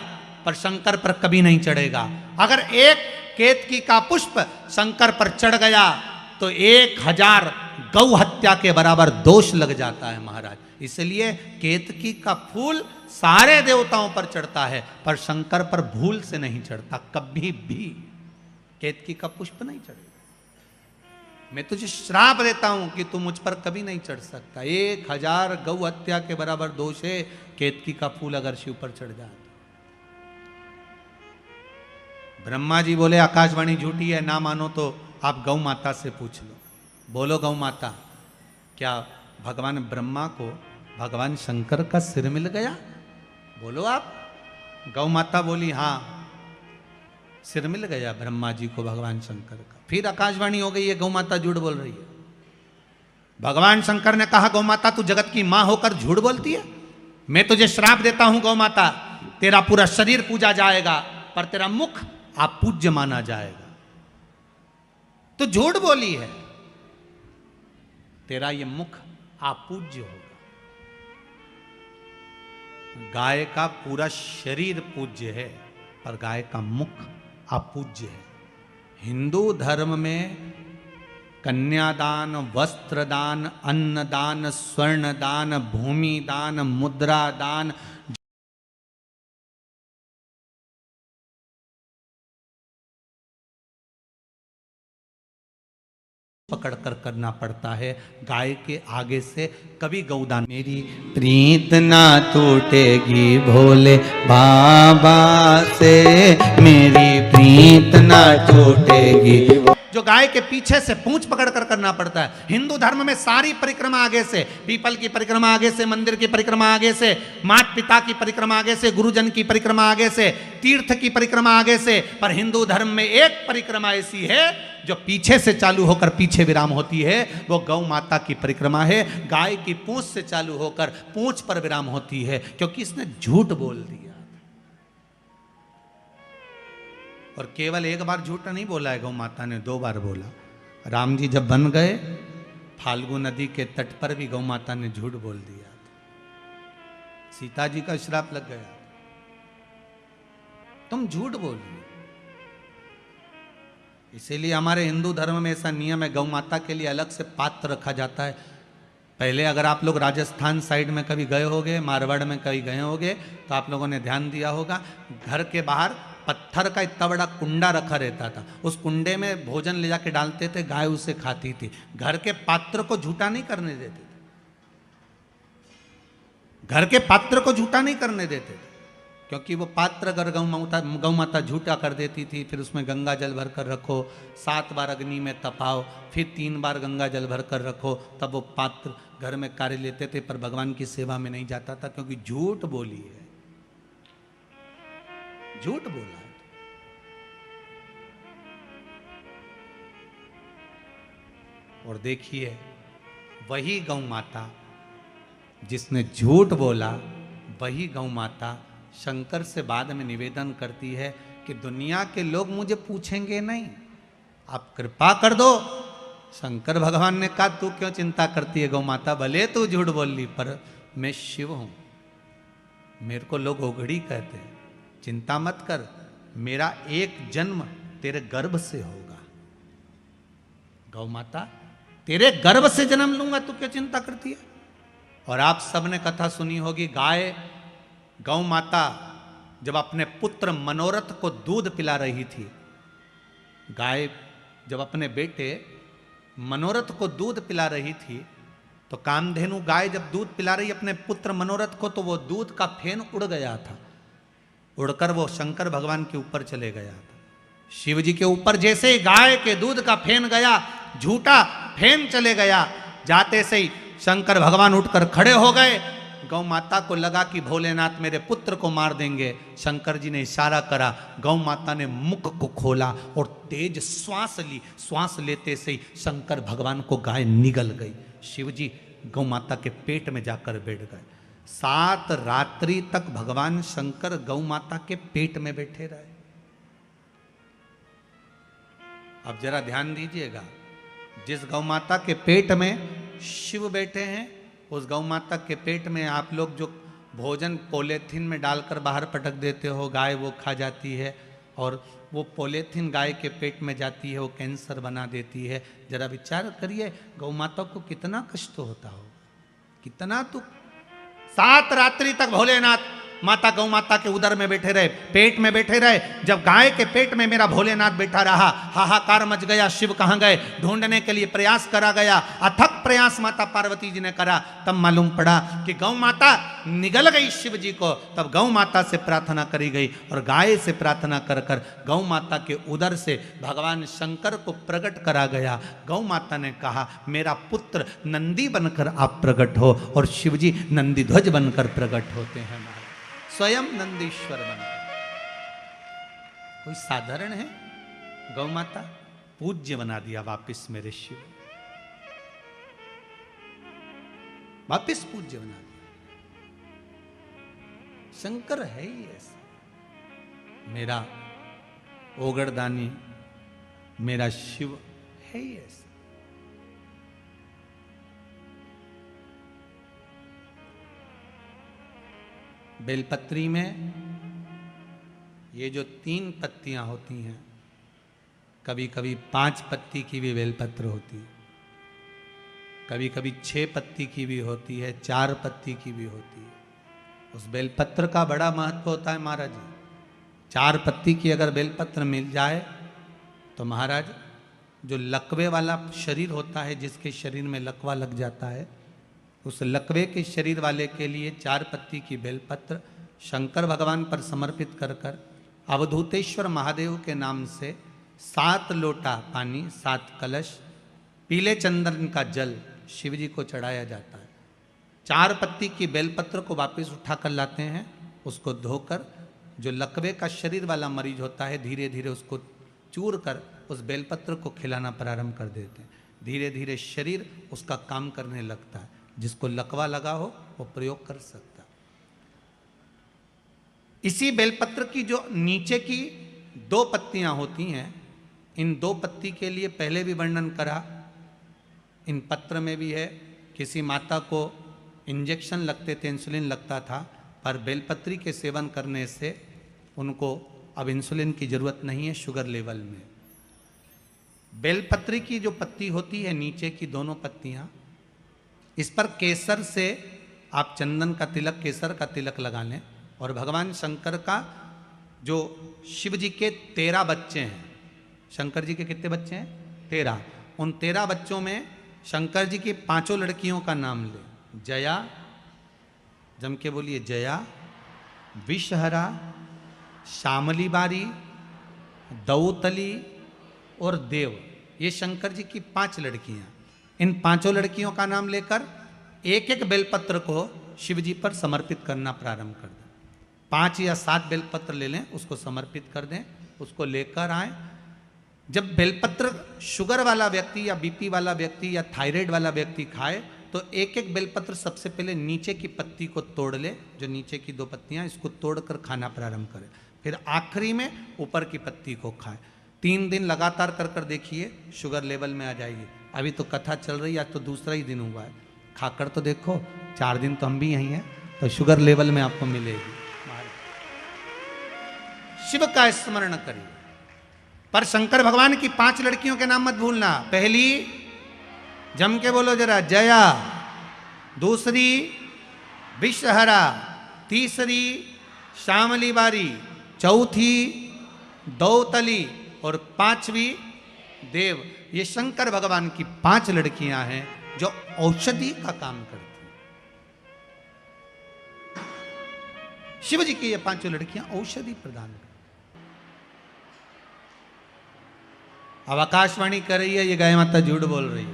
पर शंकर पर कभी नहीं चढ़ेगा। अगर एक केतकी का पुष्प शंकर पर चढ़ गया तो 1000 गौ हत्या के बराबर दोष लग जाता है महाराज। इसलिए केतकी का फूल सारे देवताओं पर चढ़ता है पर शंकर पर भूल से नहीं चढ़ता, कभी भी केतकी का पुष्प नहीं चढ़ेगा। मैं तुझे श्राप देता हूं कि तू मुझ पर कभी नहीं चढ़ सकता। 1000 गौ हत्या के बराबर दोष है केतकी का फूल अगर शिव पर चढ़ जाए। ब्रह्मा जी बोले आकाशवाणी झूठी है, ना मानो तो आप गौ माता से पूछ लो। बोलो गौ माता क्या भगवान ब्रह्मा को भगवान शंकर का सिर मिल गया? बोलो आप। गौ माता बोली हाँ सिर मिल गया ब्रह्मा जी को भगवान शंकर का। फिर आकाशवाणी हो गई है गौ माता झूठ बोल रही है। भगवान शंकर ने कहा गौ माता तू जगत की मां होकर झूठ बोलती है? मैं तुझे श्राप देता हूं गौ माता, तेरा पूरा शरीर पूजा जाएगा पर तेरा मुख आप पूज्य माना जाएगा। तो झूठ बोली है, तेरा ये मुख आप पूज्य होगा। गाय का पूरा शरीर पूज्य है पर गाय का मुख अपूज्य है। हिंदू धर्म में कन्यादान, वस्त्रदान, अन्नदान, स्वर्णदान, भूमि दान, मुद्रा दान पकड़कर करना पड़ता है, गाय के आगे से कभी गौदान। मेरी प्रीत ना टूटेगी भोले बाबा से, मेरी प्रीत ना टूटेगी। जो गाय के पीछे से पूंछ पकड़कर करना पड़ता है। हिंदू धर्म में सारी परिक्रमा आगे से, पीपल की परिक्रमा आगे से, मंदिर की परिक्रमा आगे से, माता पिता की परिक्रमा आगे से, गुरुजन की परिक्रमा आगे से, तीर्थ की परिक्रमा आगे से। पर हिंदू धर्म में एक परिक्रमा ऐसी है जो पीछे से चालू होकर पीछे विराम होती है, वो गौ माता की परिक्रमा है। गाय की पूंछ से चालू होकर पूंछ पर विराम होती है, क्योंकि इसने झूठ बोल दिया। और केवल एक बार झूठ नहीं बोला है गौ माता ने, 2 बार बोला। राम जी जब बन गए फाल्गु नदी के तट पर भी गौ माता ने झूठ बोल दिया। सीता जी का श्राप लग गया, तुम झूठ बोल रहे। इसीलिए हमारे हिंदू धर्म में ऐसा नियम है, गौ माता के लिए अलग से पात्र रखा जाता है। पहले अगर आप लोग राजस्थान साइड में कभी गए होगे, मारवाड़ में कभी गए होगे, तो आप लोगों ने ध्यान दिया होगा, घर के बाहर पत्थर का इतना बड़ा कुंडा रखा रहता था। उस कुंडे में भोजन ले जाके डालते थे, गाय उसे खाती थी। घर के पात्र को झूठा नहीं करने देते थे, घर के पात्र को झूठा नहीं करने देते थे, क्योंकि वो पात्र अगर गौ माता झूठा कर देती थी, फिर उसमें गंगा जल भर कर रखो, 7 बार अग्नि में तपाओ, फिर 3 बार गंगा जल भर कर रखो, तब वो पात्र घर में कार्य लेते थे, पर भगवान की सेवा में नहीं जाता था, क्योंकि झूठ बोली है, झूठ बोला है। और देखिए वही गौ माता जिसने झूठ बोला, वही गौ माता शंकर से बाद में निवेदन करती है कि दुनिया के लोग मुझे पूछेंगे नहीं, आप कृपा कर दो। शंकर भगवान ने कहा तू क्यों चिंता करती है गौ माता, भले तू झूठ बोल ली, पर मैं शिव हूं, मेरे को लोग ओघड़ी कहते हैं, चिंता मत कर, मेरा एक जन्म तेरे गर्भ से होगा। गौ माता तेरे गर्भ से जन्म लूंगा, तू क्या चिंता करती है। और आप सबने कथा सुनी होगी, गौ माता जब अपने पुत्र मनोरथ को दूध पिला रही थी, गाय जब अपने बेटे मनोरथ को दूध पिला रही थी, तो कामधेनु गाय जब दूध पिला रही अपने पुत्र मनोरथ को, तो वो दूध का फेन उड़ गया था, उड़कर वो शंकर भगवान के ऊपर चले गया था। शिव जी के ऊपर जैसे ही गाय के दूध का फेन गया, झूठा फेन चले गया, जाते से ही शंकर भगवान उठकर खड़े हो गए। गौ माता को लगा कि भोलेनाथ मेरे पुत्र को मार देंगे। शंकर जी ने इशारा करा, गौ माता ने मुख को खोला और तेज श्वास ली, श्वास लेते से ही शंकर भगवान को गाय निगल गई। शिव जी गौ माता के पेट में जाकर बैठ गए। 7 रात्रि तक भगवान शंकर गौ माता के पेट में बैठे रहे। अब जरा ध्यान दीजिएगा, जिस गौ माता के पेट में शिव बैठे हैं, उस गौ माता के पेट में आप लोग जो भोजन पॉलीथीन में डालकर बाहर पटक देते हो, गाय वो खा जाती है, और वो पॉलीथीन गाय के पेट में जाती है, वो कैंसर बना देती है। जरा विचार करिए गौ माता को कितना कष्ट होता हो, कितना दुख। 7 रात्रि तक भोलेनाथ माता गौ माता के उदर में बैठे रहे, पेट में बैठे रहे। जब गाय के पेट में मेरा भोलेनाथ बैठा रहा, हाहाकार मच गया, शिव कहाँ गए ढूंढने के लिए प्रयास करा गया। अथक प्रयास माता पार्वती जी ने करा, तब मालूम पड़ा कि गौ माता निगल गई शिव जी को। तब गौ माता से प्रार्थना करी गई, और गाय से प्रार्थना कर कर गौ माता के उदर से भगवान शंकर को प्रकट करा गया। गौ माता ने कहा मेरा पुत्र नंदी बनकर आप प्रकट हो, और शिव जी नंदी ध्वज बनकर प्रकट होते हैं, स्वयं नंदीश्वर बनकर। कोई साधारण है? गौ माता पूज्य बना दिया वापिस मेरे शिव, वापिस पूज्य बना दिया। शंकर है ही ऐसा, मेरा ओगड़दानी, मेरा शिव है ही ऐसा। बेलपत्री में ये जो 3 पत्तियां होती हैं, कभी कभी 5 पत्ती की भी बेलपत्र होती है, कभी कभी 6 पत्ती की भी होती है, 4 पत्ती की भी होती है। उस बेलपत्र का बड़ा महत्व होता है महाराज जी। 4 पत्ती की अगर बेलपत्र मिल जाए तो महाराज जो लकवे वाला शरीर होता है, जिसके शरीर में लकवा लग जाता है, उस लकवे के शरीर वाले के लिए 4 पत्ती की बेलपत्र शंकर भगवान पर समर्पित कर कर अवधूतेश्वर महादेव के नाम से 7 लोटा पानी, 7 कलश, पीले चंदन का जल शिव जी को चढ़ाया जाता है। 4 पत्ती की बेलपत्र को वापस उठा कर लाते हैं, उसको धोकर जो लकवे का शरीर वाला मरीज होता है, धीरे धीरे उसको चूर कर उस बेलपत्र को खिलाना प्रारंभ कर देते हैं। धीरे धीरे शरीर उसका काम करने लगता है। जिसको लकवा लगा हो वो प्रयोग कर सकता। इसी बेलपत्र की जो नीचे की 2 पत्तियां होती हैं, इन 2 पत्ती के लिए पहले भी वर्णन करा, इन पत्र में भी है। किसी माता को इंजेक्शन लगते थे, इंसुलिन लगता था, पर बेलपत्री के सेवन करने से उनको अब इंसुलिन की जरूरत नहीं है शुगर लेवल में। बेलपत्री की जो पत्ती होती है, नीचे की दोनों पत्तियां, इस पर केसर से आप चंदन का तिलक, केसर का तिलक लगा लें। और भगवान शंकर का जो शिव जी के 13 बच्चे हैं, शंकर जी के कितने बच्चे हैं? 13। उन 13 बच्चों में शंकर जी की 5 लड़कियों का नाम ले। जया, जम के बोलिए, जया, विषहरा, श्यामली बारी, दौतली और देव। ये शंकर जी की 5 लड़कियां। इन 5 लड़कियों का नाम लेकर एक एक बेलपत्र को शिव जी पर समर्पित करना प्रारंभ कर दें। 5 या 7 बेलपत्र ले लें, उसको समर्पित कर दें, उसको लेकर आए। जब बेलपत्र शुगर वाला व्यक्ति या बीपी वाला व्यक्ति या थायराइड वाला व्यक्ति खाए तो एक एक बेलपत्र सबसे पहले नीचे की पत्ती को तोड़ ले, जो नीचे की 2 पत्तियां, इसको तोड़कर खाना प्रारंभ करे। फिर आखिरी में ऊपर की पत्ती को खाए। 3 दिन लगातार कर कर देखिए, शुगर लेवल में आ जाएगी। अभी तो कथा चल रही है, आज तो दूसरा ही दिन हुआ है, खाकर तो देखो, 4 दिन तो हम भी यहीं हैं, तो शुगर लेवल में आपको मिलेगी। शिव का स्मरण करिए। पर शंकर भगवान की 5 लड़कियों के नाम मत भूलना। पहली, जम के बोलो जरा, जया। दूसरी, विषहरा। तीसरी, श्यामली बारी। चौथी, दौतली। और 5वीं, देव। ये शंकर भगवान की 5 लड़कियां हैं जो औषधि का काम करती हैं। शिव जी की ये 5 लड़कियां औषधि प्रदान करती। अब आकाशवाणी कर रही है, ये गाय माता झूठ बोल रही है,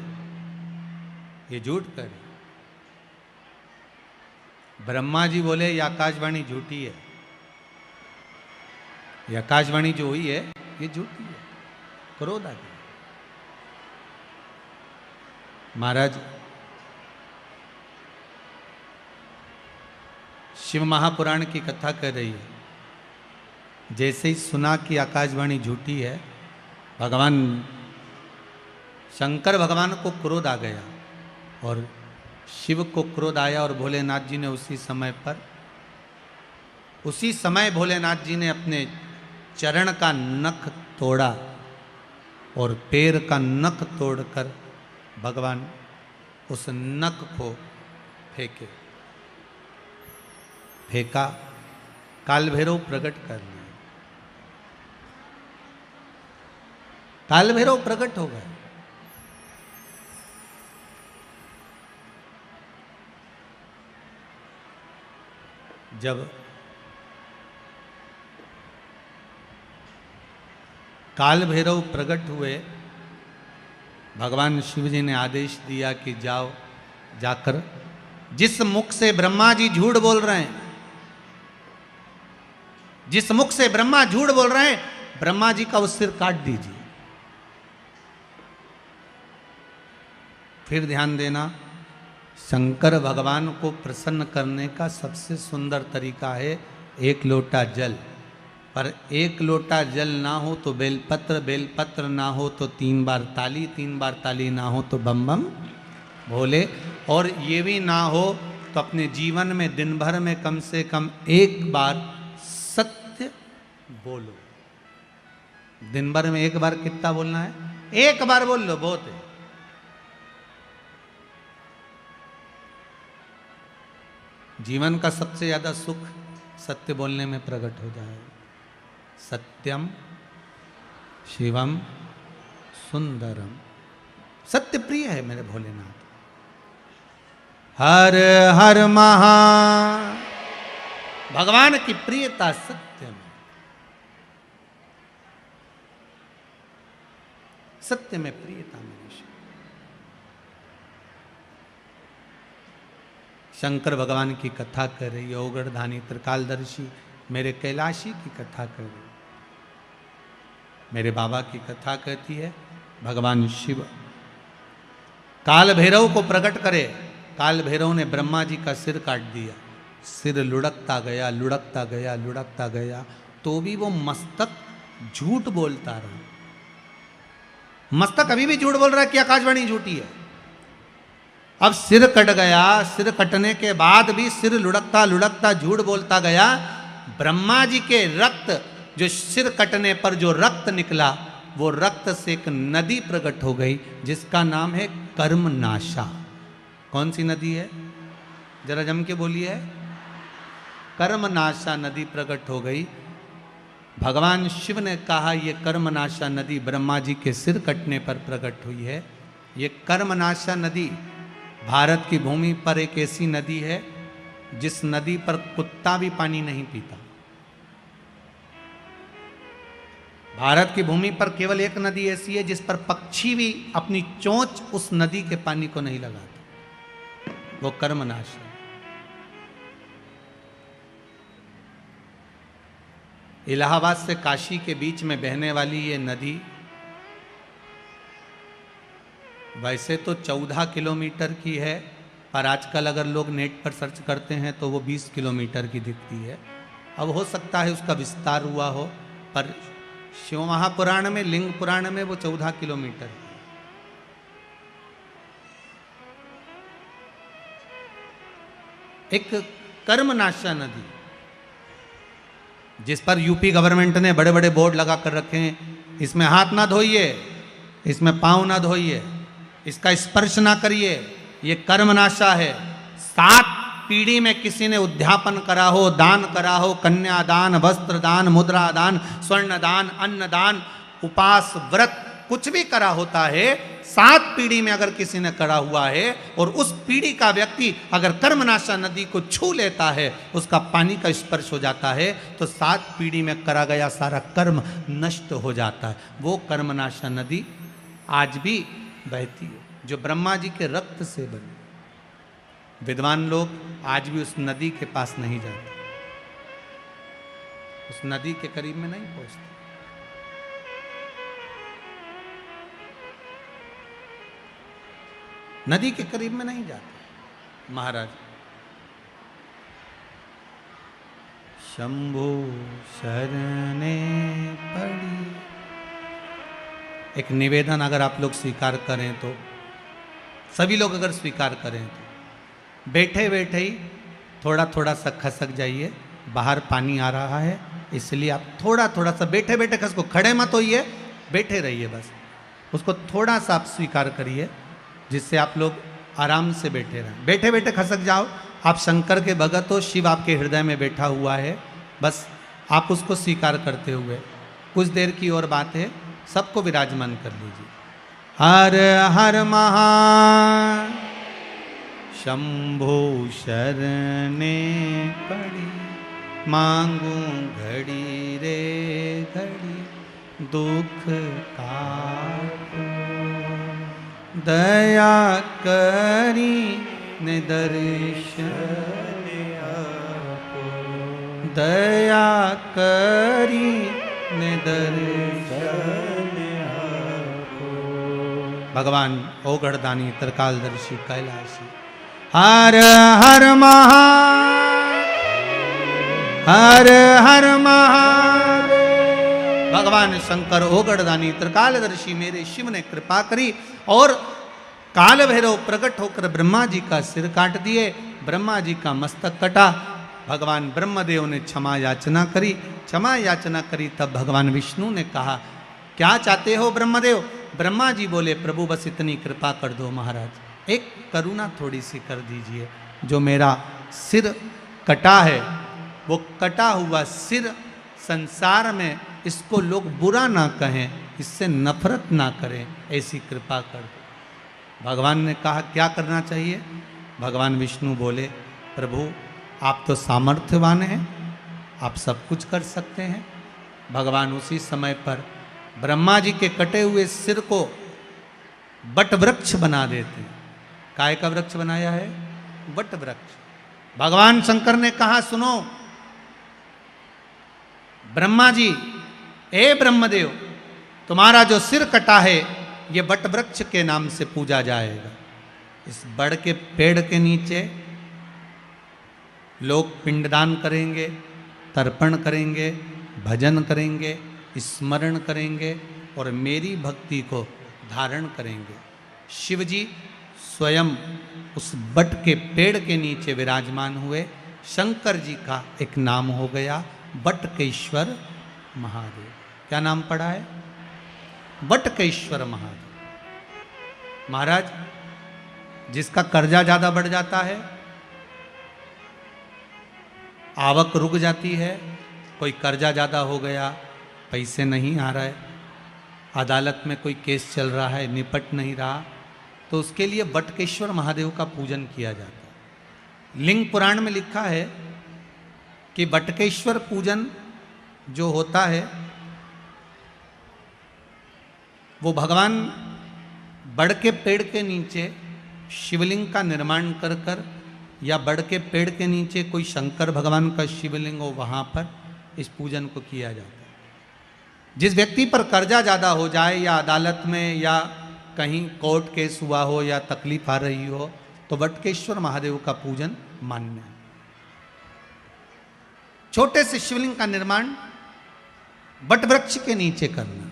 ये झूठ कर रही है। ब्रह्मा जी बोले ये आकाशवाणी झूठी है, ये आकाशवाणी जो हुई है ये झूठी है। क्रोध आ गया। महाराज, शिव महापुराण की कथा कर रही है। जैसे ही सुना कि आकाशवाणी झूठी है, भगवान शंकर भगवान को क्रोध आ गया और शिव को क्रोध आया और भोलेनाथ जी ने उसी समय भोलेनाथ जी ने अपने चरण का नख तोड़ा और पैर का नख तोड़कर भगवान उस नख को फेंका। काल भैरव प्रकट कर लिया। काल भैरव प्रकट हो गए। जब काल भैरव प्रकट हुए, भगवान शिव जी ने आदेश दिया कि जाओ, जाकर जिस मुख से ब्रह्मा जी झूठ बोल रहे हैं, जिस मुख से ब्रह्मा झूठ बोल रहे हैं, ब्रह्मा जी का वो सिर काट दीजिए। फिर ध्यान देना, शंकर भगवान को प्रसन्न करने का सबसे सुंदर तरीका है 1 लोटा जल। पर 1 लोटा जल ना हो तो बेलपत्र, बेलपत्र ना हो तो 3 बार ताली, 3 बार ताली ना हो तो बम बम भोले। और ये भी ना हो तो अपने जीवन में दिन भर में कम से कम 1 बार सत्य बोलो। दिन भर में 1 बार कितना बोलना है? 1 बार बोल लो, बहुत है। जीवन का सबसे ज्यादा सुख सत्य बोलने में प्रकट हो जाएगा। सत्यम शिवम सुंदरम। सत्य प्रिय है मेरे भोलेनाथ। हर हर महा, भगवान की प्रियता सत्य में, सत्य में प्रियता मेरे शंकर भगवान की कथा कर रही है। ओगढ़धानी त्रिकालदर्शी मेरे कैलाशी की कथा कर रही है, मेरे बाबा की कथा कहती है। भगवान शिव काल भैरव को प्रकट करे। काल भैरव ने ब्रह्मा जी का सिर काट दिया। सिर लुढ़कता गया, लुढ़कता गया, लुढ़कता गया, तो भी वो मस्तक झूठ बोलता रहा। मस्तक अभी भी झूठ बोल रहा है कि आकाशवाणी झूठी है। अब सिर कट गया, सिर कटने के बाद भी सिर लुढ़कता लुढ़कता झूठ बोलता गया। ब्रह्मा जी के रक्त, जो सिर कटने पर जो रक्त निकला, वो रक्त से एक नदी प्रकट हो गई जिसका नाम है कर्मनाशा। कौन सी नदी है? जरा जम के बोलिए। कर्मनाशा नदी प्रकट हो गई। भगवान शिव ने कहा ये कर्मनाशा नदी ब्रह्मा जी के सिर कटने पर प्रकट हुई है। ये कर्मनाशा नदी भारत की भूमि पर एक ऐसी नदी है जिस नदी पर कुत्ता भी पानी नहीं पीता। भारत की भूमि पर केवल एक नदी ऐसी है जिस पर पक्षी भी अपनी चोंच उस नदी के पानी को नहीं लगाता, वो कर्मनाशा। इलाहाबाद से काशी के बीच में बहने वाली ये नदी वैसे तो 14 किलोमीटर की है, पर आजकल अगर लोग नेट पर सर्च करते हैं तो वो 20 किलोमीटर की दिखती है। अब हो सकता है उसका विस्तार हुआ हो, पर शिव महापुराण में, लिंग पुराण में वो 14 किलोमीटर। एक कर्मनाशा नदी जिस पर यूपी गवर्नमेंट ने बड़े बड़े बोर्ड लगा कर रखे हैं, इसमें हाथ ना धोइए, इसमें पांव ना धोइए, इसका स्पर्श ना करिए, ये कर्मनाशा है। 7 पीढ़ी में किसी ने उद्यापन करा हो, दान करा हो, कन्यादान, वस्त्र दान, मुद्रा दान, स्वर्ण दान, अन्न दान, उपास, व्रत, कुछ भी करा होता है, 7 पीढ़ी में अगर किसी ने करा हुआ है और उस पीढ़ी का व्यक्ति अगर कर्मनाशा नदी को छू लेता है, उसका पानी का स्पर्श हो जाता है, तो 7 पीढ़ी में करा गया सारा कर्म नष्ट हो जाता है। वो कर्मनाशा नदी आज भी बहती है, जो ब्रह्मा जी के रक्त से बनी। विद्वान लोग आज भी उस नदी के पास नहीं जाते, उस नदी के करीब में नहीं पहुंचते। नदी के करीब में नहीं जाते। महाराज शंभो शरणे पड़ी। एक निवेदन अगर आप लोग स्वीकार करें तो, सभी लोग अगर स्वीकार करें तो बैठे बैठे ही थोड़ा थोड़ा सा खसक जाइए। बाहर पानी आ रहा है, इसलिए आप थोड़ा थोड़ा सा बैठे बैठे खसको, खड़े मत होइए, बैठे रहिए बस। उसको थोड़ा सा आप स्वीकार करिए, जिससे आप लोग आराम से बैठे रहें। बैठे बैठे खसक जाओ। आप शंकर के भगत हो, शिव आपके हृदय में बैठा हुआ है, बस आप उसको स्वीकार करते हुए कुछ देर की और बात है, सबको विराजमान कर लीजिए। हर हर महा शंभो शरणे पड़ी, मांगू घड़ी रे घड़ी, दुख काटो, दया करी ने दर्शन आपो, दया करी ने दर्शन आपो। भगवान ओगढ़दानी त्रिकालदर्शी कैलाशी। हर हर महा, हर हर महादेव। भगवान शंकर ओगढ़दानी त्रिकालदर्शी मेरे शिव ने कृपा करी और काल भैरव प्रकट होकर ब्रह्मा जी का सिर काट दिए, ब्रह्मा जी का मस्तक कटा। भगवान ब्रह्मदेव ने क्षमा याचना करी, क्षमा याचना करी, तब भगवान विष्णु ने कहा क्या चाहते हो ब्रह्मदेव? ब्रह्मा जी बोले प्रभु बस इतनी कृपा कर दो महाराज, एक करुणा थोड़ी सी कर दीजिए, जो मेरा सिर कटा है, वो कटा हुआ सिर संसार में इसको लोग बुरा ना कहें, इससे नफरत ना करें, ऐसी कृपा कर दो। भगवान ने कहा क्या करना चाहिए? भगवान विष्णु बोले प्रभु आप तो सामर्थ्यवान हैं, आप सब कुछ कर सकते हैं। भगवान उसी समय पर ब्रह्मा जी के कटे हुए सिर को वट वृक्ष बना देते। काय का वृक्ष बनाया है? वट वृक्ष। भगवान शंकर ने कहा सुनो ब्रह्मा जी, ए ब्रह्मदेव, तुम्हारा जो सिर कटा है ये वट वृक्ष के नाम से पूजा जाएगा। इस बड़ के पेड़ के नीचे लोग पिंडदान करेंगे, तर्पण करेंगे, भजन करेंगे, स्मरण करेंगे और मेरी भक्ति को धारण करेंगे। शिव जी स्वयं उस बट के पेड़ के नीचे विराजमान हुए। शंकर जी का एक नाम हो गया बटकेश्वर महादेव। क्या नाम पड़ा है? बटकेश्वर महादेव। महाराज जिसका कर्जा ज्यादा बढ़ जाता है, आवक रुक जाती है, कोई कर्जा ज्यादा हो गया, पैसे नहीं आ रहा है, अदालत में कोई केस चल रहा है, निपट नहीं रहा, तो उसके लिए बटकेश्वर महादेव का पूजन किया जाता है। लिंग पुराण में लिखा है कि बटकेश्वर पूजन जो होता है वो भगवान बड़ के पेड़ के नीचे शिवलिंग का निर्माण कर कर, या बड़ के पेड़ के नीचे कोई शंकर भगवान का शिवलिंग हो, वहाँ पर इस पूजन को किया जाता है। जिस व्यक्ति पर कर्जा ज़्यादा हो जाए, या अदालत में या कहीं कोर्ट केस हुआ हो, या तकलीफ आ रही हो, तो बटकेश्वर महादेव का पूजन मान्य है। छोटे से शिवलिंग का निर्माण बट वृक्ष के नीचे करना।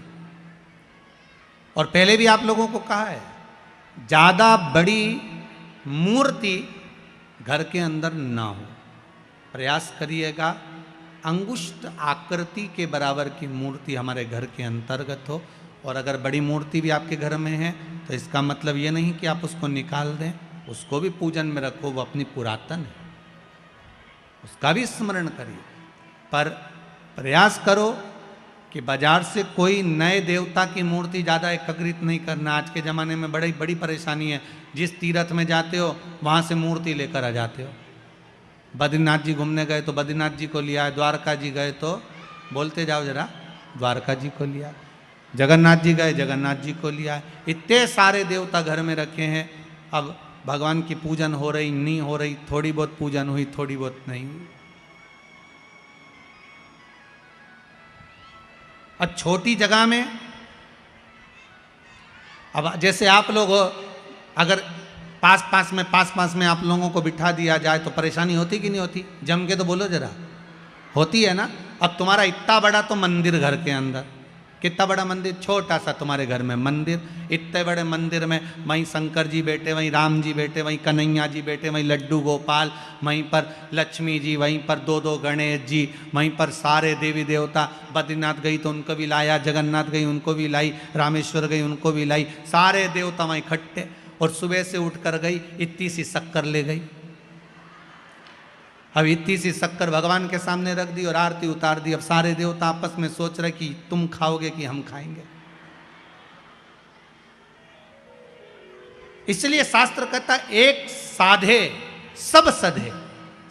और पहले भी आप लोगों को कहा है, ज्यादा बड़ी मूर्ति घर के अंदर ना हो, प्रयास करिएगा अंगुष्ठ आकृति के बराबर की मूर्ति हमारे घर के अंतर्गत हो। और अगर बड़ी मूर्ति भी आपके घर में है तो इसका मतलब ये नहीं कि आप उसको निकाल दें, उसको भी पूजन में रखो, वो अपनी पुरातन है, उसका भी स्मरण करिए। पर प्रयास करो कि बाजार से कोई नए देवता की मूर्ति ज़्यादा एकत्रित नहीं करना। आज के ज़माने में बड़ी बड़ी परेशानी है, जिस तीर्थ में जाते हो वहाँ से मूर्ति लेकर आ जाते हो। बद्रीनाथ जी घूमने गए तो बद्रीनाथ जी को लिया, द्वारका जी गए तो बोलते जाओ जरा द्वारका जी को लिया, जगन्नाथ जी गए जगन्नाथ जी को लिया। इतने सारे देवता घर में रखे हैं, अब भगवान की पूजन हो रही नहीं हो रही, थोड़ी बहुत पूजन हुई, थोड़ी बहुत नहीं हुई। अब छोटी जगह में, अब जैसे आप लोग हो, अगर पास पास में आप लोगों को बिठा दिया जाए तो परेशानी होती कि नहीं होती? जम के तो बोलो जरा, होती है ना। अब तुम्हारा इतना बड़ा तो मंदिर घर के अंदर, कितना बड़ा मंदिर, छोटा सा तुम्हारे घर में मंदिर, इतने बड़े मंदिर में वहीं शंकर जी बैठे, वहीं राम जी बैठे, वहीं कन्हैया जी बैठे, वहीं लड्डू गोपाल, वहीं पर लक्ष्मी जी, वहीं पर दो गणेश जी, वहीं पर सारे देवी देवता। बद्रीनाथ गई तो उनको भी लाया, जगन्नाथ गई उनको भी लाई, रामेश्वर गई उनको भी लाई, सारे देवता वहीं इकट्ठे। और सुबह से उठ कर गई, इतनी सी शक्कर ले गई। अब इतनी सी शक्कर भगवान के सामने रख दी और आरती उतार दी। अब सारे देवता आपस में सोच रहे कि तुम खाओगे कि हम खाएंगे। इसलिए शास्त्र कहता एक साधे सब सधे,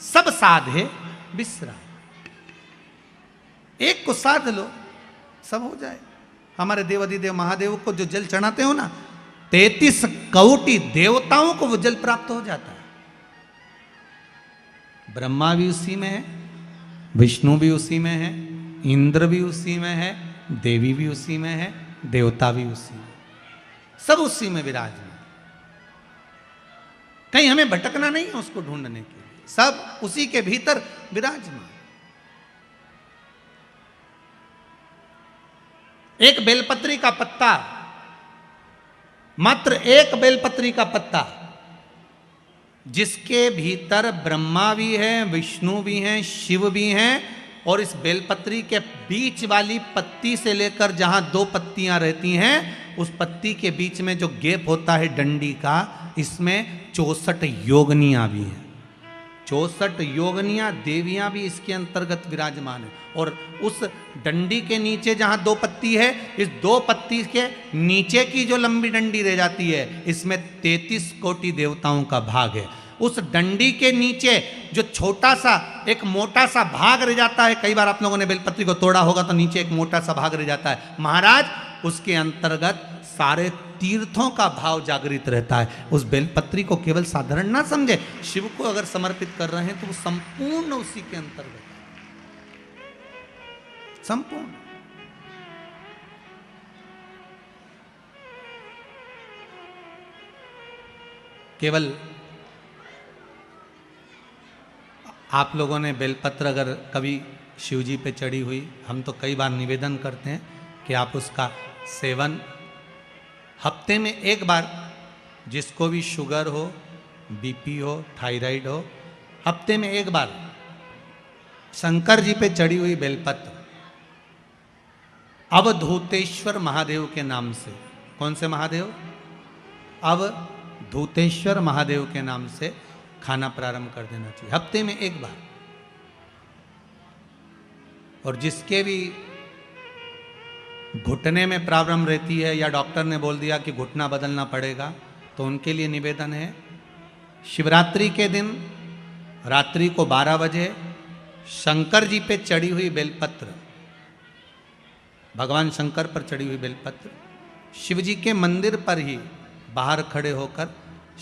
सब साधे बिसरा। एक को साध लो, सब हो जाए। हमारे देवाधिदेव महादेव को जो जल चढ़ाते हो ना, 33 कोटि देवताओं को वो जल प्राप्त हो जाता है। ब्रह्मा भी उसी में है, विष्णु भी उसी में है, इंद्र भी उसी में है, देवी भी उसी में है, देवता भी उसी में, सब उसी में विराजमान। कहीं हमें भटकना नहीं है उसको ढूंढने के लिए, सब उसी के भीतर विराजमान। एक बेलपत्री का पत्ता, मात्र एक बेलपत्री का पत्ता, जिसके भीतर ब्रह्मा भी है, विष्णु भी हैं, शिव भी हैं, और इस बेलपत्री के बीच वाली पत्ती से लेकर जहां 2 पत्तियां रहती हैं, उस पत्ती के बीच में जो गैप होता है डंडी का, इसमें 64 योगनियां भी हैं। 64 योगनियां देवियां भी इसके अंतर्गत विराजमान है। और उस डंडी के नीचे जहां 2 पत्ती है, इस 2 पत्ती के नीचे की जो लंबी डंडी रह जाती है, इसमें 33 कोटि देवताओं का भाग है। उस डंडी के नीचे जो छोटा सा एक मोटा सा भाग रह जाता है, कई बार आप लोगों ने बेलपत्री को तोड़ा होगा तो नीचे एक मोटा सा भाग रह जाता है, महाराज उसके अंतर्गत सारे तीर्थों का भाव जागृत रहता है। उस बेलपत्री को केवल साधारण ना समझे, शिव को अगर समर्पित कर रहे हैं तो वो संपूर्ण उसी के अंतर्गत, संपूर्ण। केवल आप लोगों ने बेलपत्र अगर कभी शिव जी पे चढ़ी हुई, हम तो कई बार निवेदन करते हैं कि आप उसका सेवन हफ्ते में एक बार, जिसको भी शुगर हो, बीपी हो, थायराइड हो, हफ्ते में एक बार शंकर जी पे चढ़ी हुई बेलपत्र अवधूतेश्वर महादेव के नाम से। कौन से महादेव? धूतेश्वर महादेव के नाम से खाना प्रारंभ कर देना चाहिए, हफ्ते में एक बार। और जिसके भी घुटने में प्रॉब्लम रहती है या डॉक्टर ने बोल दिया कि घुटना बदलना पड़ेगा, तो उनके लिए निवेदन है, शिवरात्रि के दिन रात्रि को 12 बजे शंकर जी पे चढ़ी हुई बेलपत्र, भगवान शंकर पर चढ़ी हुई बेलपत्र, शिव जी के मंदिर पर ही बाहर खड़े होकर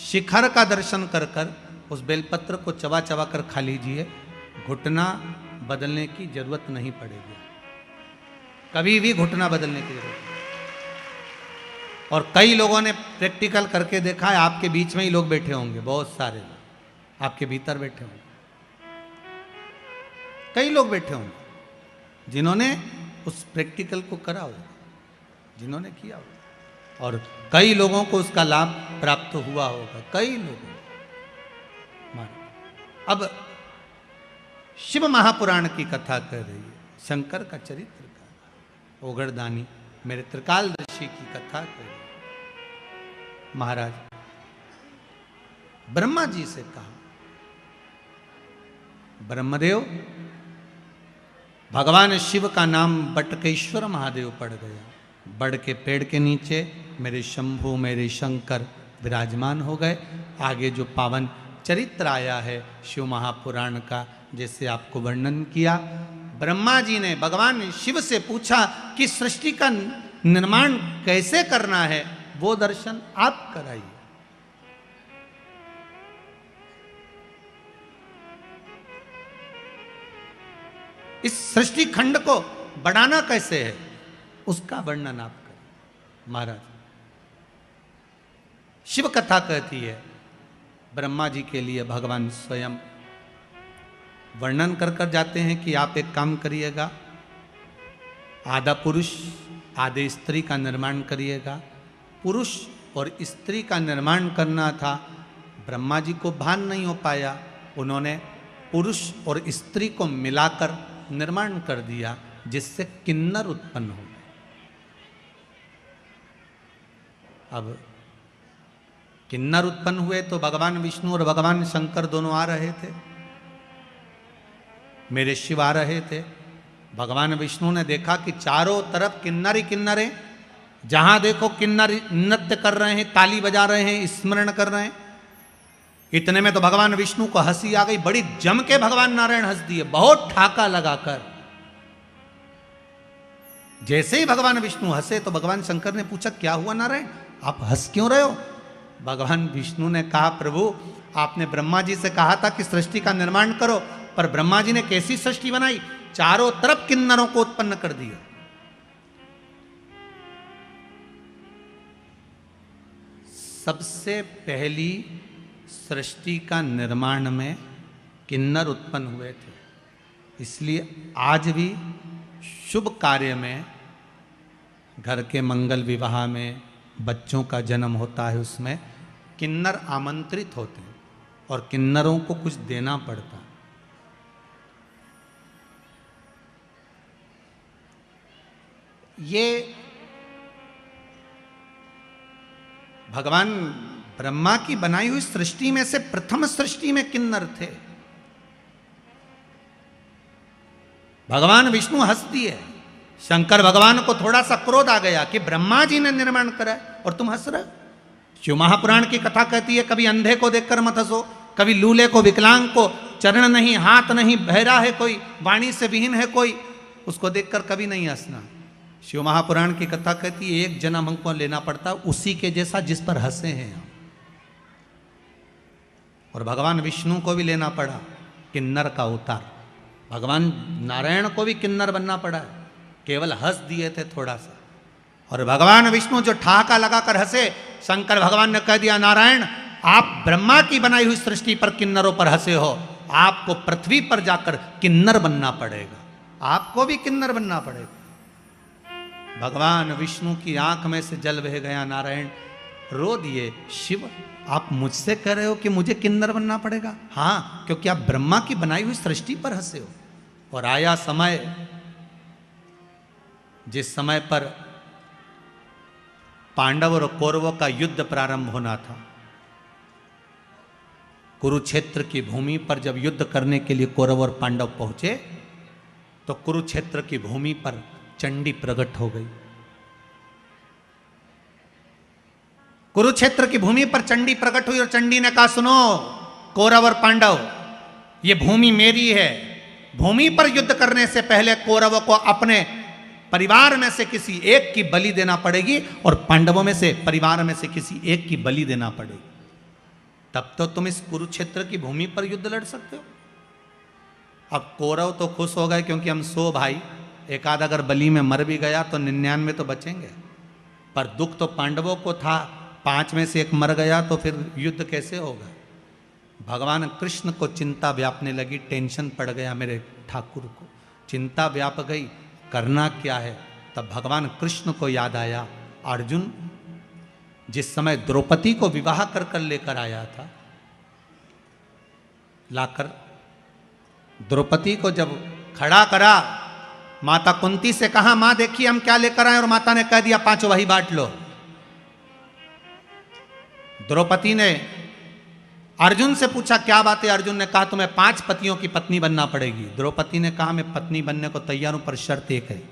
शिखर का दर्शन कर कर उस बेलपत्र को चबा चबा कर खा लीजिए। घुटना बदलने की जरूरत नहीं पड़ेगी, कभी भी घुटना बदलने की जरूरत नहीं। और कई लोगों ने प्रैक्टिकल करके देखा है, आपके बीच में ही लोग बैठे होंगे, बहुत सारे लोग आपके भीतर बैठे होंगे, कई लोग बैठे होंगे जिन्होंने उस प्रैक्टिकल को करा होगा, जिन्होंने किया होगा, और कई लोगों को उसका लाभ प्राप्त हुआ होगा, कई लोगों। अब शिव महापुराण की कथा कर रही है, शंकर का चरित्र का, ओगरदानी मेरे त्रिकालदर्शी की कथा कर रही है। महाराज ब्रह्मा जी से कहा, ब्रह्मदेव, भगवान शिव का नाम बटकेश्वर महादेव पड़ गया, बड़ के पेड़ के नीचे मेरे शंभु मेरे शंकर विराजमान हो गए। आगे जो पावन चरित्र आया है शिव महापुराण का, जैसे आपको वर्णन किया, ब्रह्मा जी ने भगवान शिव से पूछा कि सृष्टि का निर्माण कैसे करना है, वो दर्शन आप कराइए। इस सृष्टि खंड को बढ़ाना कैसे है, उसका वर्णन आप करें। महाराज शिव कथा कहती है, ब्रह्मा जी के लिए भगवान स्वयं वर्णन कर कर जाते हैं कि आप एक काम करिएगा, आधा पुरुष आधे स्त्री का निर्माण करिएगा। पुरुष और स्त्री का निर्माण करना था, ब्रह्मा जी को भान नहीं हो पाया, उन्होंने पुरुष और स्त्री को मिलाकर निर्माण कर दिया, जिससे किन्नर उत्पन्न हो गए। अब किन्नर उत्पन्न हुए तो भगवान विष्णु और भगवान शंकर दोनों आ रहे थे, मेरे शिव आ रहे थे। भगवान विष्णु ने देखा कि चारों तरफ किन्नर ही किन्नर हैं, जहां देखो किन्नर नृत्य कर रहे हैं, ताली बजा रहे हैं, स्मरण कर रहे हैं। इतने में तो भगवान विष्णु को हंसी आ गई, बड़ी जम के भगवान नारायण हंस दिए, बहुत ठाका लगाकर। जैसे ही भगवान विष्णु हंसे तो भगवान शंकर ने पूछा, क्या हुआ नारायण, आप हंस क्यों रहे हो? भगवान विष्णु ने कहा, प्रभु आपने ब्रह्मा जी से कहा था कि सृष्टि का निर्माण करो, पर ब्रह्मा जी ने कैसी सृष्टि बनाई, चारों तरफ किन्नरों को उत्पन्न कर दिया। सबसे पहली सृष्टि का निर्माण में किन्नर उत्पन्न हुए थे, इसलिए आज भी शुभ कार्य में, घर के मंगल विवाह में, बच्चों का जन्म होता है, उसमें किन्नर आमंत्रित होते हैं और किन्नरों को कुछ देना पड़ता है। ये भगवान ब्रह्मा की बनाई हुई सृष्टि में से प्रथम सृष्टि में किन्नर थे। भगवान विष्णु हंस दिए, शंकर भगवान को थोड़ा सा क्रोध आ गया कि ब्रह्मा जी ने निर्माण करा और तुम हंस रहे। शिव महापुराण की कथा कहती है, कभी अंधे को देखकर मत हंसो, कभी लूले को, विकलांग को, चरण नहीं, हाथ नहीं, बहरा है कोई, वाणी से विहीन है कोई, उसको देखकर कभी नहीं हंसना। शिव महापुराण की कथा कहती है, एक जन्म हमको लेना पड़ता उसी के जैसा जिस पर हंसे हैं हम। और भगवान विष्णु को भी लेना पड़ा किन्नर का अवतार, भगवान नारायण को भी किन्नर बनना पड़ा, केवल हंस दिए थे थोड़ा सा। और भगवान विष्णु जो ठहाका लगाकर हंसे, शंकर भगवान ने कह दिया, नारायण आप ब्रह्मा की बनाई हुई सृष्टि पर किन्नरों पर हंसे हो, आपको पृथ्वी पर जाकर किन्नर बनना पड़ेगा, आपको भी किन्नर बनना पड़ेगा। भगवान विष्णु की आंख में से जल बह गया, नारायण रो दिए, शिव आप मुझसे कह रहे हो कि मुझे किन्नर बनना पड़ेगा? हाँ, क्योंकि आप ब्रह्मा की बनाई हुई सृष्टि पर हंसे हो। और आया समय, जिस समय पर पांडव और कौरवों का युद्ध प्रारंभ होना था, कुरुक्षेत्र की भूमि पर जब युद्ध करने के लिए कौरव और पांडव पहुंचे तो कुरुक्षेत्र की भूमि पर चंडी प्रकट हो गई। कुरुक्षेत्र की भूमि पर चंडी प्रकट हुई और चंडी ने कहा, सुनो कौरव और पांडव, ये भूमि मेरी है। भूमि पर युद्ध करने से पहले कौरवों को अपने परिवार में से किसी एक की बलि देना पड़ेगी और पांडवों में से परिवार में से किसी एक की बलि देना पड़ेगी, तब तो तुम इस कुरुक्षेत्र की भूमि पर युद्ध लड़ सकते हो। अब कौरव तो खुश हो गए क्योंकि हम 100 भाई, एक आध अगर बलि में मर भी गया तो 99 तो बचेंगे। पर दुख तो पांडवों को था, 5 में से एक मर गया तो फिर युद्ध कैसे होगा। भगवान कृष्ण को चिंता व्यापने लगी, टेंशन पड़ गया मेरे ठाकुर को, चिंता व्याप गई, करना क्या है। तब भगवान कृष्ण को याद आया, अर्जुन जिस समय द्रौपदी को विवाह कर कर लेकर आया था, लाकर द्रौपदी को जब खड़ा करा, माता कुंती से कहा, मां देखिए हम क्या लेकर आए, और माता ने कह दिया 5 वही बांट लो। द्रौपदी ने अर्जुन से पूछा क्या बात है। अर्जुन ने कहा तुम्हें 5 पतियों की पत्नी बनना पड़ेगी। द्रौपदी ने कहा मैं पत्नी बनने को तैयार हूं, पर शर्त एक है,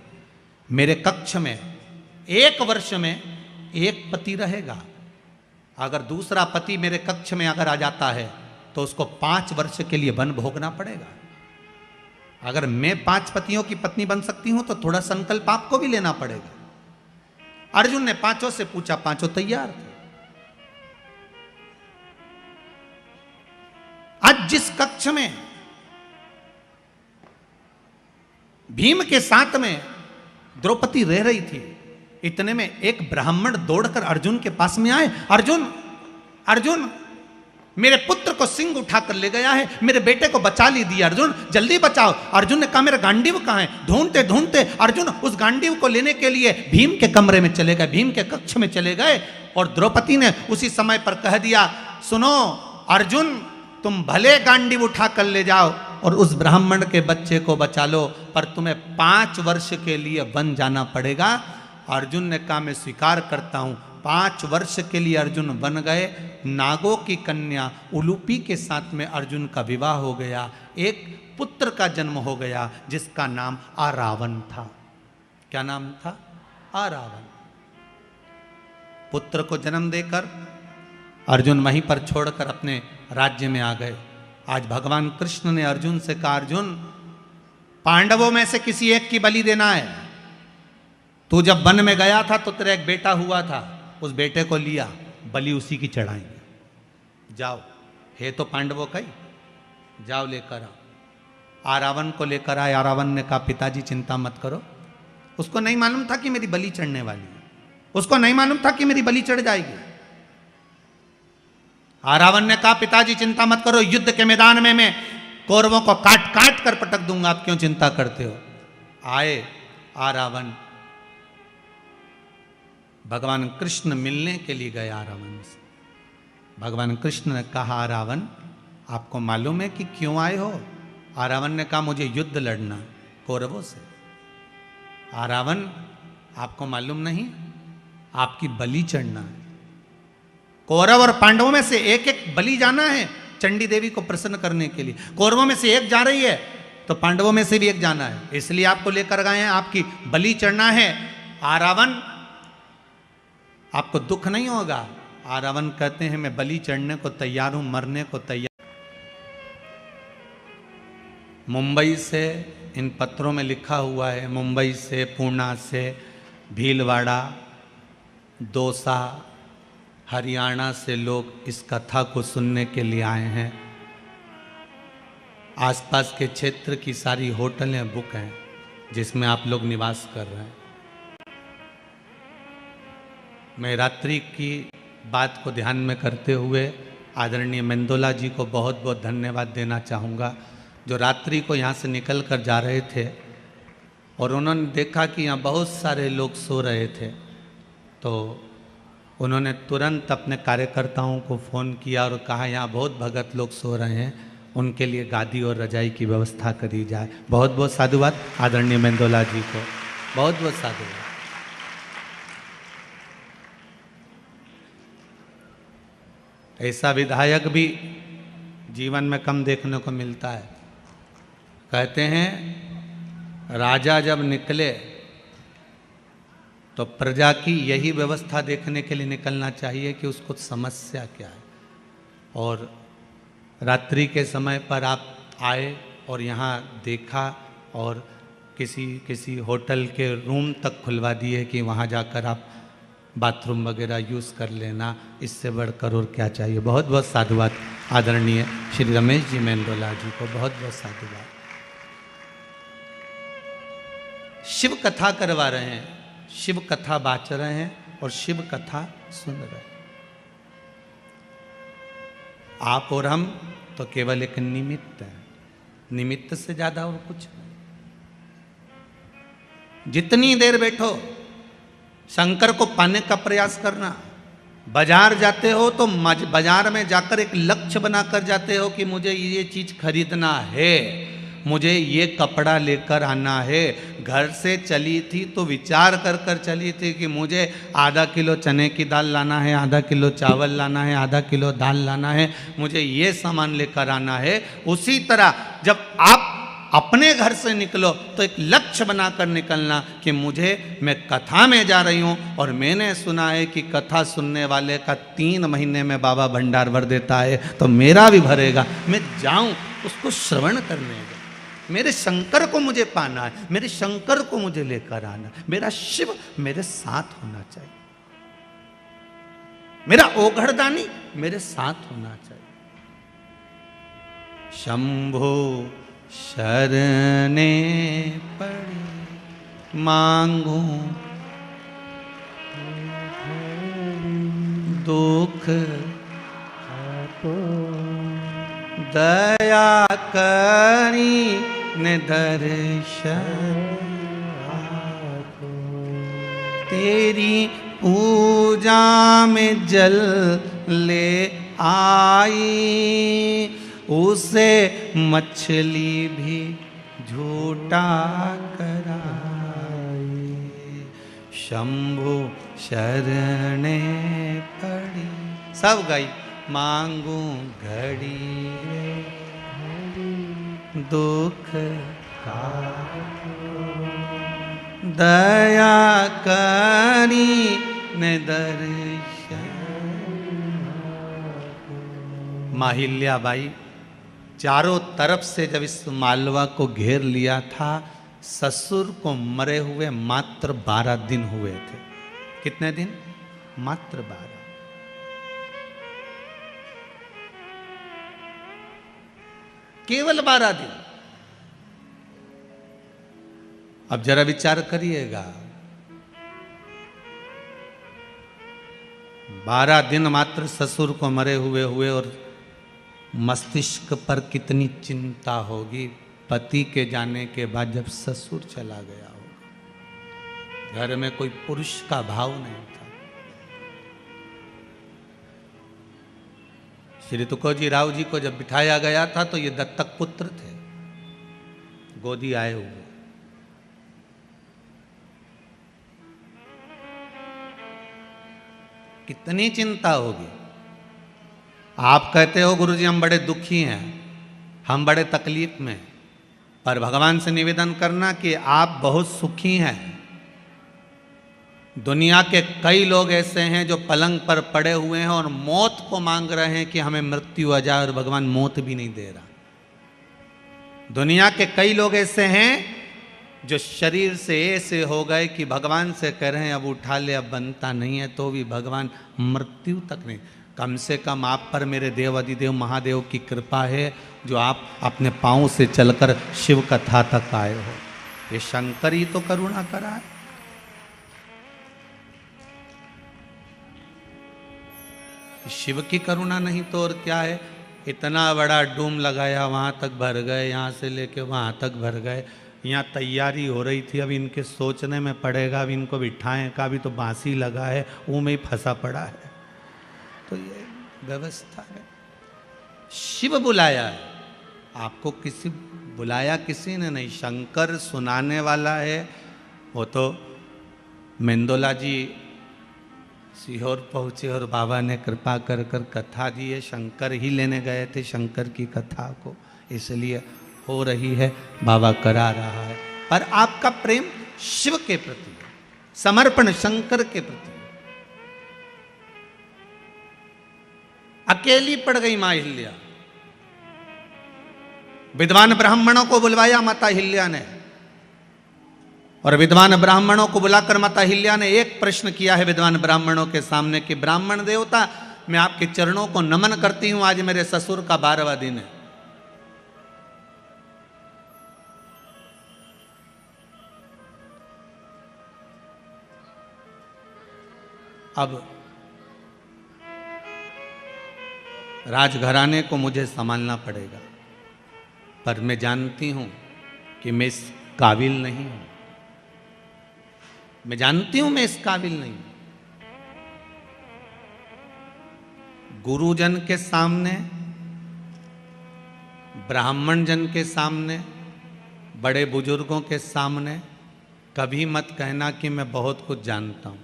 मेरे कक्ष में 1 वर्ष में 1 पति रहेगा। अगर दूसरा पति मेरे कक्ष में अगर आ जाता है तो उसको 5 वर्ष के लिए वन भोगना पड़ेगा। अगर मैं 5 पतियों की पत्नी बन सकती हूं तो थोड़ा संकल्प आपको भी लेना पड़ेगा। अर्जुन ने 5 से पूछा, 5 तैयार थे। आज जिस कक्ष में भीम के साथ में द्रौपदी रह रही थी, इतने में एक ब्राह्मण दौड़कर अर्जुन के पास में आए, अर्जुन अर्जुन मेरे पुत्र को सिंह उठाकर ले गया है, मेरे बेटे को बचा लीजिए अर्जुन, जल्दी बचाओ। अर्जुन ने कहा मेरा गांडीव कहाँ है। ढूंढते ढूंढते अर्जुन उस गांडीव को लेने के लिए भीम के कमरे में चले गए, भीम के कक्ष में चले गए, और द्रौपदी ने उसी समय पर कह दिया, सुनो अर्जुन तुम भले गांडीव उठा कर ले जाओ और उस ब्राह्मण के बच्चे को बचा लो, पर तुम्हें 5 वर्ष के लिए वन जाना पड़ेगा। अर्जुन ने कहा मैं स्वीकार करता हूं। 5 वर्ष के लिए अर्जुन वन गए। नागों की कन्या उलूपी के साथ में अर्जुन का विवाह हो गया, एक पुत्र का जन्म हो गया जिसका नाम आरावन था। क्या नाम था? आरावन। पुत्र को जन्म देकर अर्जुन वहीं पर छोड़कर अपने राज्य में आ गए। आज भगवान कृष्ण ने अर्जुन से कहा, अर्जुन पांडवों में से किसी एक की बलि देना है। तू जब वन में गया था तो तेरा एक बेटा हुआ था, उस बेटे को लिया, बलि उसी की चढ़ाएंगे। जाओ, है तो पांडवों का ही, जाओ लेकर आओ। आरावन को लेकर आए। आरावन ने कहा पिताजी चिंता मत करो। उसको नहीं मालूम था कि मेरी बलि चढ़ने वाली है, उसको नहीं मालूम था कि मेरी बलि चढ़ जाएगी। आरावन ने कहा पिताजी चिंता मत करो, युद्ध के मैदान में मैं कौरवों को काट काट कर पटक दूंगा, आप क्यों चिंता करते हो। आए आरावन, भगवान कृष्ण मिलने के लिए गए आरावन से। भगवान कृष्ण ने कहा आरावन आपको मालूम है कि क्यों आए हो। आरावन ने कहा मुझे युद्ध लड़ना कौरवों से। आरावन आपको मालूम नहीं, आपकी बलि चढ़ना है। कौरव और पांडवों में से एक एक बलि जाना है चंडी देवी को प्रसन्न करने के लिए। कौरवों में से एक जा रही है तो पांडवों में से भी एक जाना है, इसलिए आपको लेकर गए हैं, आपकी बलि चढ़ना है। आरावन आपको दुख नहीं होगा। आरावन कहते हैं मैं बलि चढ़ने को तैयार हूं, मरने को तैयार। मुंबई से इन पत्रों में लिखा हुआ है, मुंबई से, पूना से, भीलवाड़ा, दौसा, हरियाणा से लोग इस कथा को सुनने के लिए आए हैं। आसपास के क्षेत्र की सारी होटलें बुक हैं जिसमें आप लोग निवास कर रहे हैं। मैं रात्रि की बात को ध्यान में करते हुए आदरणीय मेंदोला जी को बहुत बहुत धन्यवाद देना चाहूँगा, जो रात्रि को यहाँ से निकल कर जा रहे थे और उन्होंने देखा कि यहाँ बहुत सारे लोग सो रहे थे, तो उन्होंने तुरंत अपने कार्यकर्ताओं को फ़ोन किया और कहा यहाँ बहुत भगत लोग सो रहे हैं, उनके लिए गादी और रजाई की व्यवस्था करी जाए। बहुत बहुत साधुवाद आदरणीय मेंदोला जी को, बहुत बहुत साधुवाद। ऐसा विधायक भी जीवन में कम देखने को मिलता है। कहते हैं राजा जब निकले तो प्रजा की यही व्यवस्था देखने के लिए निकलना चाहिए कि उसको समस्या क्या है। और रात्रि के समय पर आप आए और यहाँ देखा और किसी होटल के रूम तक खुलवा दिए कि वहाँ जाकर आप बाथरूम वगैरह यूज़ कर लेना, इससे बढ़कर और क्या चाहिए। बहुत बहुत साधुवाद आदरणीय श्री रमेश जी मेंदोला जी को, बहुत बहुत साधुवाद। शिव कथा करवा रहे हैं, शिव कथा बाच रहे हैं और शिव कथा सुन रहे हैं। आप और हम तो केवल एक निमित्त है, निमित्त से ज्यादा और कुछ नहीं। जितनी देर बैठो शंकर को पाने का प्रयास करना। बाजार जाते हो तो बाजार में जाकर एक लक्ष्य बनाकर जाते हो कि मुझे ये चीज खरीदना है, मुझे ये कपड़ा लेकर आना है। घर से चली थी तो विचार कर कर चली थी कि मुझे आधा किलो चने की दाल लाना है, आधा किलो चावल लाना है, आधा किलो दाल लाना है, मुझे ये सामान लेकर आना है। उसी तरह जब आप अपने घर से निकलो तो एक लक्ष्य बनाकर निकलना कि मैं कथा में जा रही हूँ और मैंने सुना है कि कथा सुनने वाले का 3 महीने में बाबा भंडार भर देता है, तो मेरा भी भरेगा। मैं जाऊं उसको श्रवण करने, मेरे शंकर को मुझे पाना है, मेरे शंकर को मुझे लेकर आना, मेरा शिव मेरे साथ होना चाहिए, मेरा ओघड़दानी मेरे साथ होना चाहिए। शंभो शरणे पड़ी मांगू दुख दया करी ने दर्शन तेरी पूजा में जल ले आई, उसे मछली भी झूठा कराई। शंभु शरणे पड़ी, सब गई मांगू घड़ी दुख का दया करी ने दर्शन। माहिल्याबाई चारों तरफ से जब इस मालवा को घेर लिया था, ससुर को मरे हुए मात्र 12 दिन हुए थे। कितने दिन? मात्र 12। केवल 12 दिन। अब जरा विचार करिएगा, 12 दिन मात्र ससुर को मरे हुए और मस्तिष्क पर कितनी चिंता होगी पति के जाने के बाद जब ससुर चला गया होगा। घर में कोई पुरुष का भाव नहीं था। श्री तुकोजी राव जी को जब बिठाया गया था तो ये दत्तक पुत्र थे, गोदी आए हुए। कितनी चिंता होगी। आप कहते हो गुरुजी हम बड़े दुखी हैं, हम बड़े तकलीफ में, पर भगवान से निवेदन करना कि आप बहुत सुखी हैं। दुनिया के कई लोग ऐसे हैं जो पलंग पर पड़े हुए हैं और मौत को मांग रहे हैं कि हमें मृत्यु आ जाए, और भगवान मौत भी नहीं दे रहा। दुनिया के कई लोग ऐसे हैं जो शरीर से ऐसे हो गए कि भगवान से कह रहे हैं अब उठा ले, अब बनता नहीं है, तो भी भगवान मृत्यु तक नहीं। कम से कम आप पर मेरे देव अधिदेव महादेव की कृपा है जो आप अपने पांव से चलकर शिव कथा तक आए हो। ये शंकर ही तो करुणा करा है। शिव की करुणा नहीं तो और क्या है। इतना बड़ा डूम लगाया, वहां तक भर गए, यहां से लेके वहां तक भर गए। यहाँ तैयारी हो रही थी, अब इनके सोचने में पड़ेगा, अब इनको बिठाएं का भी तो बांसी लगा है, वो में ही फंसा पड़ा है। तो ये व्यवस्था है। शिव बुलाया है आपको, बुलाया किसी ने नहीं। शंकर सुनाने वाला है, वो तो मेंदोला जी सीहोर पहुँचे और बाबा ने कृपा कर कर कथा दी है। शंकर ही लेने गए थे शंकर की कथा को, इसलिए हो रही है, बाबा करा रहा है। पर आपका प्रेम शिव के प्रति है, समर्पण शंकर के प्रति है। अकेली पड़ गई मां हिल्या, विद्वान ब्राह्मणों को बुलवाया माता हिल्या ने, और विद्वान ब्राह्मणों को बुलाकर माता हिल्या ने एक प्रश्न किया है विद्वान ब्राह्मणों के सामने कि ब्राह्मण देवता, मैं आपके चरणों को नमन करती हूं, आज मेरे ससुर का 12वां दिन है। अब राजघराने को मुझे संभालना पड़ेगा, पर मैं जानती हूं कि मैं इस काबिल नहीं हूं, मैं जानती हूं मैं इस काबिल नहीं हूं। गुरुजन के सामने, ब्राह्मण जन के सामने, बड़े बुजुर्गों के सामने कभी मत कहना कि मैं बहुत कुछ जानता हूं।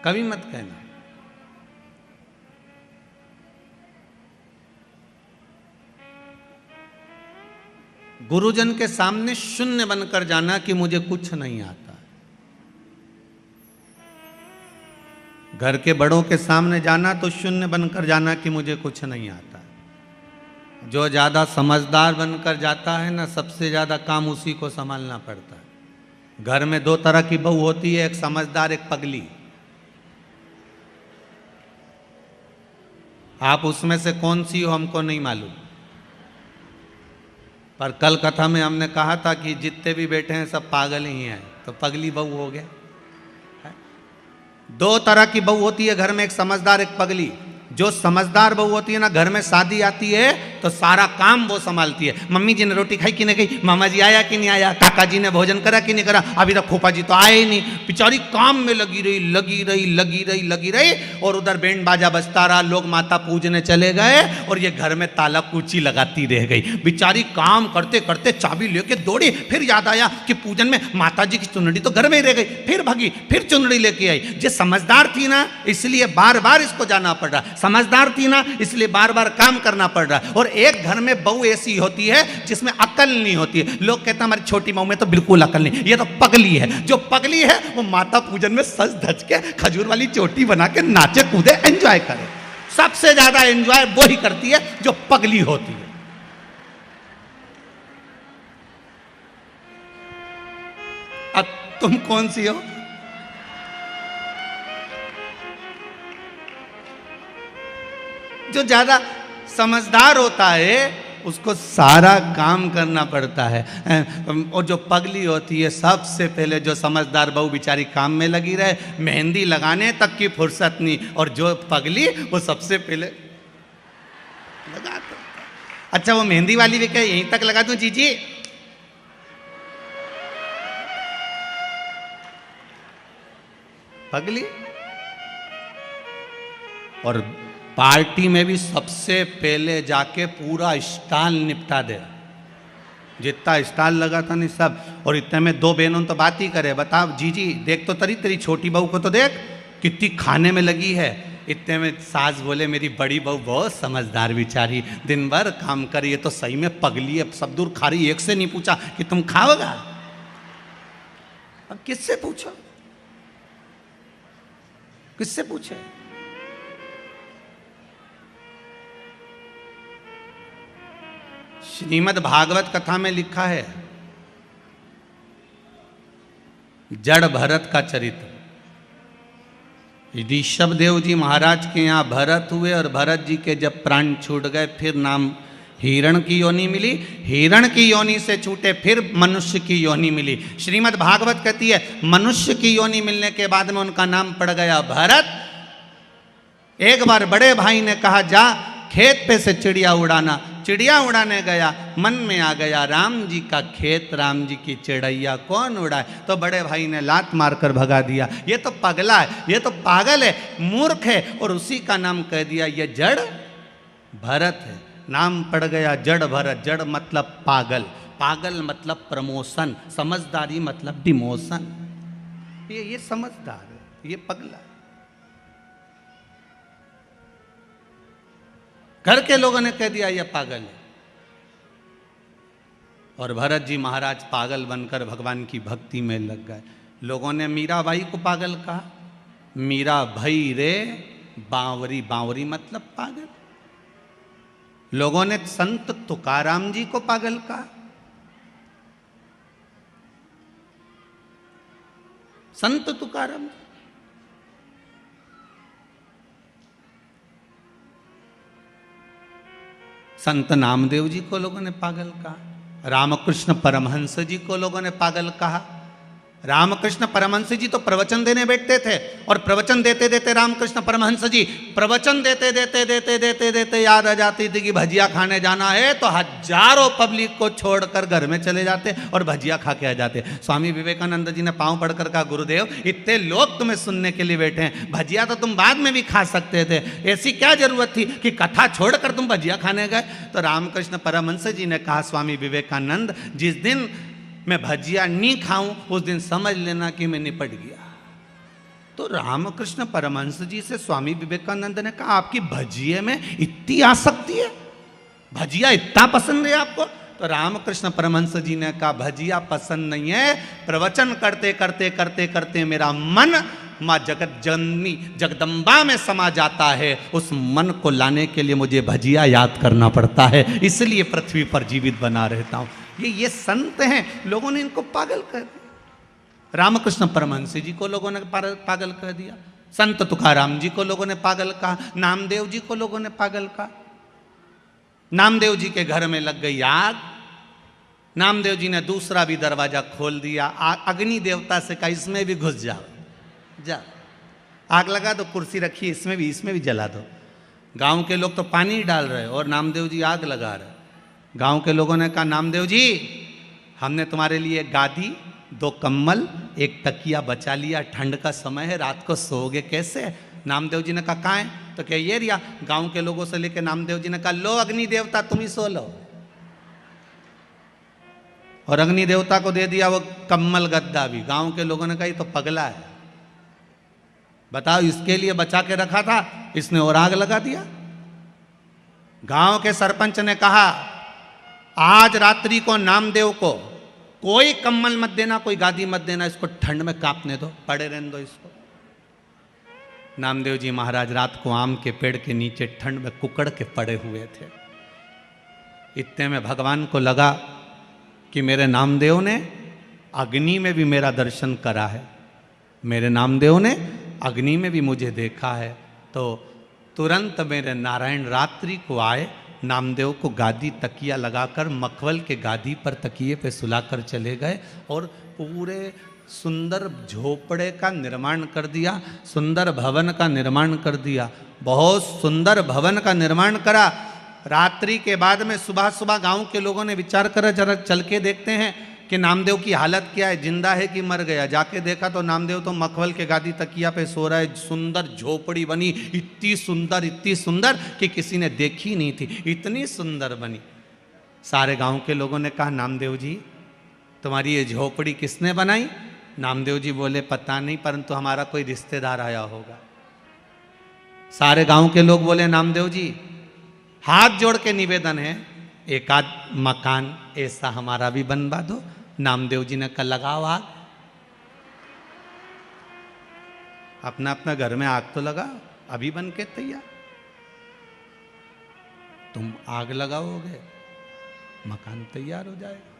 कभी मत कहना। गुरुजन के सामने शून्य बनकर जाना कि मुझे कुछ नहीं आता। घर के बड़ों के सामने जाना तो शून्य बनकर जाना कि मुझे कुछ नहीं आता। जो ज्यादा समझदार बनकर जाता है ना, सबसे ज्यादा काम उसी को संभालना पड़ता है। घर में 2 तरह की बहू होती है, एक समझदार एक पगली। आप उसमें से कौन सी हो हमको नहीं मालूम, पर कल कथा में हमने कहा था कि जितने भी बेटे हैं सब पागल ही हैं, तो पगली बहू हो गया। 2 तरह की बहू होती है घर में, एक समझदार एक पगली। जो समझदार बहू होती है ना, घर में शादी आती है तो सारा काम वो संभालती है। मम्मी जी ने रोटी खाई कि नहीं खाई, मामा जी आया कि नहीं आया, काका जी ने भोजन करा कि नहीं करा, अभी तक फूफा जी तो आए ही नहीं। बेचारी काम में लगी रही और उधर बैंड बाजा बजता रहा, लोग माता पूजने चले गए और ये घर में ताला कुची लगाती रह गई। बेचारी काम करते करते चाबी लेके दौड़ी, फिर याद आया कि पूजन में माता जी की चुनरी तो घर में ही रह गई, फिर भागी, फिर चुनरी लेके आई। ये समझदार थी ना, इसलिए बार बार इसको जाना पड़ रहा। समझदार थी ना, इसलिए बार बार काम करना पड़ रहा। और एक घर में बहू ऐसी होती है जिसमें अकल नहीं होती है। लोग कहते हैं हमारी छोटी बहू में तो बिल्कुल अकल नहीं, ये तो पगली है। जो पगली है वो माता पूजन में सज धज के खजूर वाली चोटी बना के नाचे कूदे, एंजॉय करे। सबसे ज्यादा एंजॉय वो ही करती है जो पगली होती है। अब तुम कौन सी हो? जो ज्यादा समझदार होता है उसको सारा काम करना पड़ता है, और जो पगली होती है सबसे पहले, जो समझदार बहू बेचारी काम में लगी रहे, मेहंदी लगाने तक की फुर्सत नहीं, और जो पगली वो सबसे पहले लगा दो। अच्छा, वो मेहंदी वाली भी क्या यहीं तक लगा दूं जीजी? पगली। और पार्टी में भी सबसे पहले जाके पूरा स्टॉल निपटा दे, जितना स्टॉल लगा था नहीं सब। और इतने में 2 बहनों तो बात ही करे, बताओ जीजी देख तो तेरी छोटी बहू को तो देख कितनी खाने में लगी है। इतने में सास बोले मेरी बड़ी बहू बहुत समझदार बेचारी, दिन भर काम करी है, तो सही में पगली है, सब दूर खा रही। एक से नहीं पूछा कि तुम खाओगा, अब किससे पूछो, किससे पूछे? श्रीमद् भागवत कथा में लिखा है जड़ भरत का चरित्र। ऋषभ देव जी महाराज के यहाँ भरत हुए, और भरत जी के जब प्राण छूट गए फिर नाम हिरण की योनि मिली, हिरण की योनि से छूटे फिर मनुष्य की योनि मिली। श्रीमद् भागवत कहती है मनुष्य की योनि मिलने के बाद में उनका नाम पड़ गया भरत। एक बार बड़े भाई ने कहा जा खेत पे से चिड़िया उड़ाना। चिड़िया उड़ाने गया, मन में आ गया राम जी का खेत, राम जी की चिड़ैया कौन उड़ाए? तो बड़े भाई ने लात मारकर भगा दिया। ये तो पगला है, ये तो पागल है, मूर्ख है, और उसी का नाम कह दिया ये जड़ भरत है। नाम पड़ गया जड़ भरत। जड़ मतलब पागल, पागल मतलब प्रमोशन, समझदारी मतलब डिमोशन। ये समझदार है, ये पगला है। घर के लोगों ने कह दिया ये पागल है। और भरत जी महाराज पागल बनकर भगवान की भक्ति में लग गए। लोगों ने मीराबाई को पागल कहा, मीरा भई रे बावरी, बावरी मतलब पागल। लोगों ने संत तुकाराम जी को पागल कहा। संत तुकाराम, संत नामदेव जी को लोगों ने पागल कहा। रामकृष्ण परमहंस जी को लोगों ने पागल कहा। रामकृष्ण परमहंस जी तो प्रवचन देने बैठते थे और प्रवचन देते देते रामकृष्ण परमहंस जी प्रवचन देते देते देते देते देते याद आ जाती थी कि भजिया खाने जाना है, तो हजारों पब्लिक को छोड़कर घर में चले जाते और भजिया खा के आ जाते। स्वामी विवेकानंद जी ने पांव पड़कर कहा, गुरुदेव इतने लोग तुम्हें सुनने के लिए बैठे हैं, भजिया तो तुम बाद में भी खा सकते थे, ऐसी क्या जरूरत थी कि कथा छोड़कर तुम भजिया खाने गए। तो रामकृष्ण परमहंस जी ने कहा, स्वामी विवेकानंद जिस दिन मैं भजिया नहीं खाऊं उस दिन समझ लेना कि मैं निपट गया। तो रामकृष्ण परमहंस जी से स्वामी विवेकानंद ने कहा, आपकी भजिए में इतनी आसक्ति है, भजिया इतना पसंद है आपको? तो रामकृष्ण परमहंस जी ने कहा, भजिया पसंद नहीं है, प्रवचन करते करते करते करते मेरा मन माँ जगत जननी जगदम्बा में समा जाता है। उस मन को लाने के लिए मुझे भजिया याद करना पड़ता है, इसलिए पृथ्वी पर जीवित बना रहता हूं। ये संत हैं, लोगों ने इनको पागल कर दिया। रामकृष्ण परमहंस जी को लोगों ने पागल कर दिया, संत तुकाराम जी को लोगों ने पागल कहा, नामदेव जी को लोगों ने पागल कहा। नामदेव जी के घर में लग गई आग, नामदेव जी ने दूसरा भी दरवाजा खोल दिया। अग्नि देवता से कहा, इसमें भी घुस जाओ, जा आग लगा दो, कुर्सी रखी इसमें भी जला दो। गांव के लोग तो पानी डाल रहे और नामदेव जी आग लगा रहे। गांव के लोगों ने कहा, नामदेव जी हमने तुम्हारे लिए एक गादी, 2 कम्बल, 1 तकिया बचा लिया, ठंड का समय है, रात को सोओगे कैसे? नामदेव जी ने कहा, कहाँ है? तो क्या ये रिया? गांव के लोगों से लेकर नामदेव जी ने कहा, लो अग्नि देवता तुम ही सो लो। और अग्नि देवता को दे दिया वो कम्बल गद्दा भी। गांव के लोगों ने कहा, ये तो पगला है, बताओ इसके लिए बचा के रखा था, इसने और आग लगा दिया। गांव के सरपंच ने कहा, आज रात्रि को नामदेव को कोई कम्बल मत देना, कोई गादी मत देना, इसको ठंड में कांपने दो, पड़े रहने दो इसको। नामदेव जी महाराज रात को आम के पेड़ के नीचे ठंड में कुकड़ के पड़े हुए थे। इतने में भगवान को लगा कि मेरे नामदेव ने अग्नि में भी मेरा दर्शन करा है, मेरे नामदेव ने अग्नि में भी मुझे देखा है। तो तुरंत मेरे नारायण रात्रि को आए, नामदेव को गादी तकिया लगाकर मखवल के गादी पर तकिए पे सुलाकर चले गए और पूरे सुंदर झोपड़े का निर्माण कर दिया, सुंदर भवन का निर्माण कर दिया। बहुत सुंदर भवन का निर्माण करा। रात्रि के बाद में सुबह सुबह गांव के लोगों ने विचार करा, जरा चल के देखते हैं कि नामदेव की हालत क्या है, जिंदा है कि मर गया। जाके देखा तो नामदेव तो मखवल के गादी तकिया पे सो रहा है। सुंदर झोपड़ी बनी, इतनी सुंदर कि किसी ने देखी नहीं थी, इतनी सुंदर बनी। सारे गांव के लोगों ने कहा, नामदेव जी तुम्हारी ये झोपड़ी किसने बनाई? नामदेव जी बोले, पता नहीं, परंतु हमारा कोई रिश्तेदार आया होगा। सारे गांव के लोग बोले, नामदेव जी हाथ जोड़ के निवेदन है, एक आध मकान ऐसा हमारा भी बनवा दो। नामदेव जी ने कहा, लगाओ आग, अपना अपना घर में आग तो लगा, अभी बन के तैयार। तुम आग लगाओगे, मकान तैयार हो जाएगा।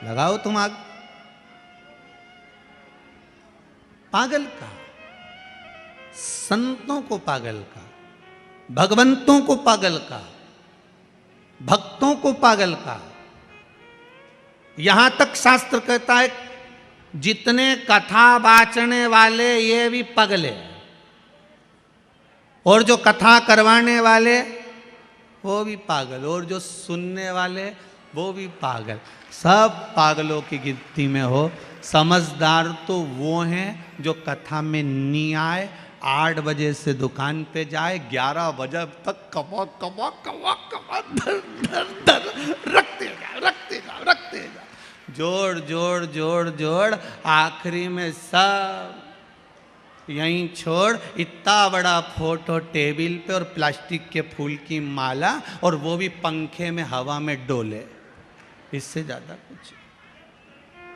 लगाओ तुम आग। पागल का, संतों को पागल का, भगवंतों को पागल का, भक्तों को पागल का। यहां तक शास्त्र कहता है जितने कथा बाचने वाले ये भी पगले, और जो कथा करवाने वाले वो भी पागल, और जो सुनने वाले वो भी पागल। सब पागलों की गिनती में हो। समझदार तो वो हैं जो कथा में नहीं आए, 8 बजे से दुकान पे जाए, 11 बजे तक कमा कमा कमा कमा धर धर धर रखते जा, जोड़ जोड़ जोड़ जोड़, आखिरी में सब यहीं छोड़। इतना बड़ा फोटो टेबल पे और प्लास्टिक के फूल की माला, और वो भी पंखे में हवा में डोले, इससे ज्यादा कुछ।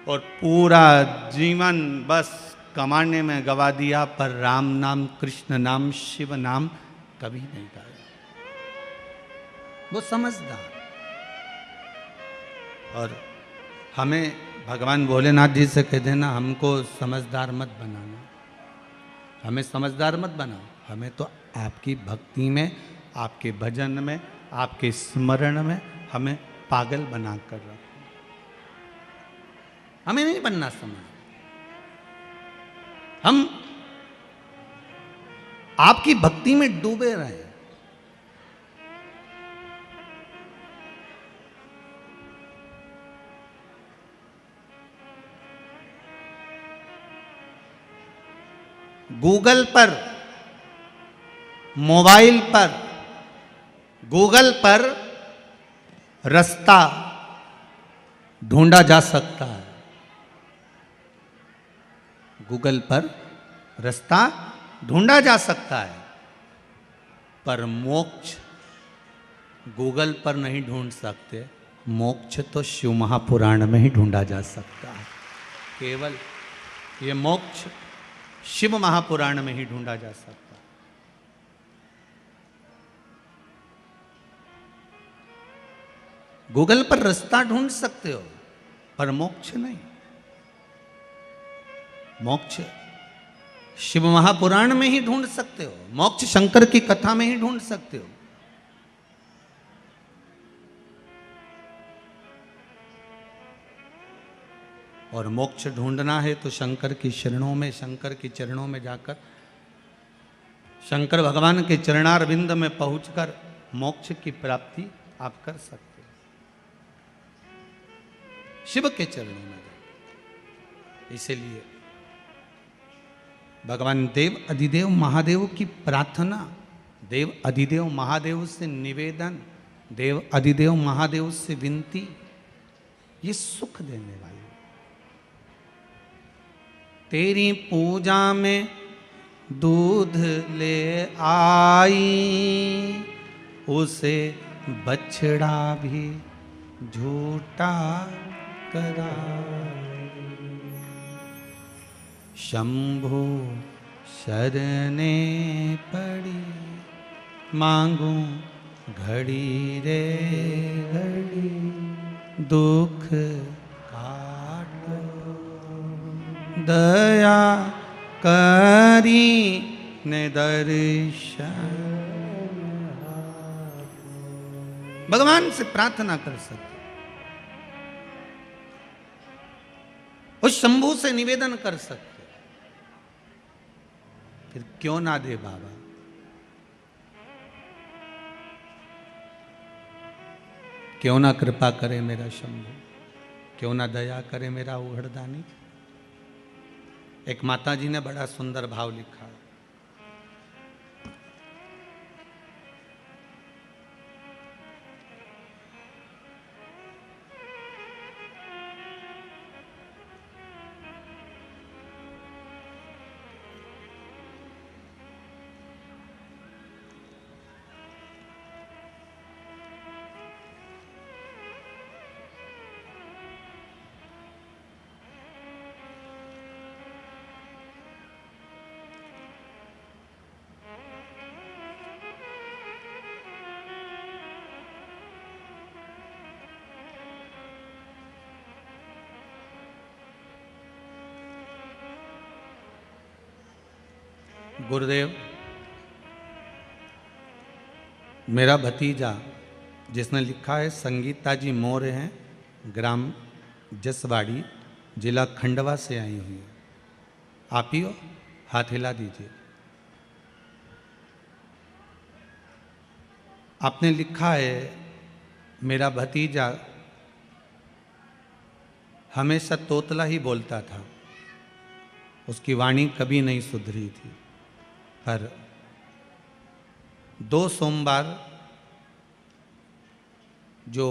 और पूरा जीवन बस कमाने में गवा दिया, पर राम नाम, कृष्ण नाम, शिव नाम कभी नहीं गाया। वो समझदार। और हमें भगवान भोलेनाथ जी से कह देना, हमको समझदार मत बनाना, हमें समझदार मत बनाओ, हमें तो आपकी भक्ति में, आपके भजन में, आपके स्मरण में हमें पागल बना कर रखो। हमें नहीं बनना समझ, हम आपकी भक्ति में डूबे रहे। गूगल पर, मोबाइल पर, गूगल पर रास्ता ढूंढा जा सकता है। गूगल पर रास्ता ढूंढा जा सकता है, पर मोक्ष गूगल पर नहीं ढूंढ सकते। मोक्ष तो शिव महापुराण में ही ढूंढा जा सकता है। केवल ये मोक्ष शिव महापुराण में ही ढूंढा जा सकता है। गूगल पर रास्ता ढूंढ सकते हो, पर मोक्ष नहीं। मोक्ष शिव महापुराण में ही ढूंढ सकते हो, मोक्ष शंकर की कथा में ही ढूंढ सकते हो। और मोक्ष ढूंढना है तो शंकर की शरणों में, शंकर के चरणों में जाकर, शंकर भगवान के चरणारविंद में पहुंचकर मोक्ष की प्राप्ति आप कर सकते हो, शिव के चरणों में जाकर। इसलिए भगवान देव अधिदेव महादेव की प्रार्थना, देव अधिदेव महादेव से निवेदन, देव अधिदेव महादेव से विनती, ये सुख देने वाली। तेरी पूजा में दूध ले आई, उसे बछड़ा भी झूठा कराई। शंभु शरणे पड़ी, मांगू घड़ी रे घड़ी, दुख काटो दया करी ने दर्शन। भगवान से प्रार्थना कर सकते, उस शंभू से निवेदन कर सकते, फिर क्यों ना दे बाबा। क्यों ना कृपा करे मेरा शंभू, क्यों ना दया करे मेरा उघड़दानी। एक माता जी ने बड़ा सुंदर भाव लिखा, गुरुदेव मेरा भतीजा जिसने लिखा है, संगीता जी मोरे हैं, ग्राम जसवाड़ी, जिला खंडवा से आई हुई है। आप ही हो, हाथ हिला दीजिए। आपने लिखा है, मेरा भतीजा हमेशा तोतला ही बोलता था, उसकी वाणी कभी नहीं सुधरी थी। पर 2 सोमवार जो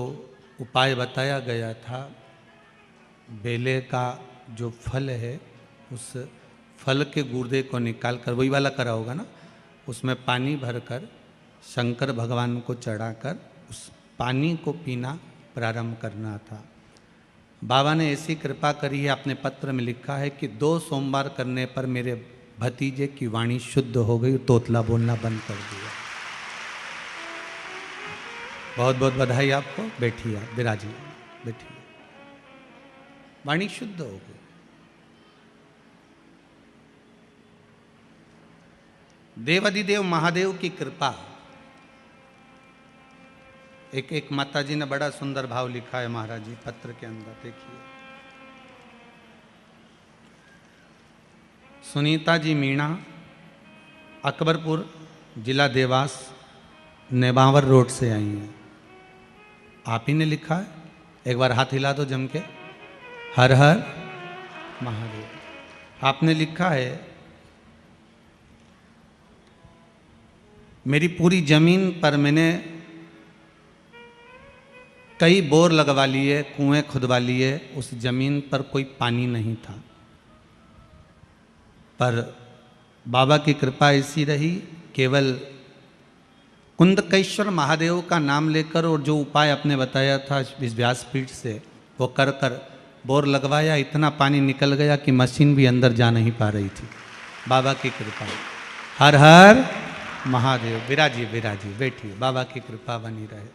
उपाय बताया गया था, बेले का जो फल है उस फल के गुर्दे को निकाल कर, वही वाला करा होगा ना, उसमें पानी भरकर शंकर भगवान को चढ़ाकर उस पानी को पीना प्रारंभ करना था। बाबा ने ऐसी कृपा करी है, अपने पत्र में लिखा है कि 2 सोमवार करने पर मेरे भतीजे की वाणी शुद्ध हो गई, तोतला बोलना बंद कर दिया। बहुत बहुत बधाई आपको। बैठिए, आप विराजिए, बैठिए। वाणी शुद्ध हो गई। देवाधिदेव महादेव की कृपा। एक माता जी ने बड़ा सुंदर भाव लिखा है महाराज जी पत्र के अंदर, देखिए। सुनीता जी मीणा, अकबरपुर, जिला देवास, नेबावर रोड से आई हैं। आप ही ने लिखा है, एक बार हाथ हिला दो जम के। हर हर महादेव। आपने लिखा है, मेरी पूरी जमीन पर मैंने कई बोर लगवा लिए, कुएं खुदवा लिए, उस जमीन पर कोई पानी नहीं था, पर बाबा की कृपा ऐसी रही, केवल कुंदकेश्वर महादेव का नाम लेकर और जो उपाय आपने बताया था इस व्यासपीठ से, वो कर कर बोर लगवाया, इतना पानी निकल गया कि मशीन भी अंदर जा नहीं पा रही थी। बाबा की कृपा। हर हर महादेव। विराजिए विराजिए, बैठिए, बाबा की कृपा बनी रहे।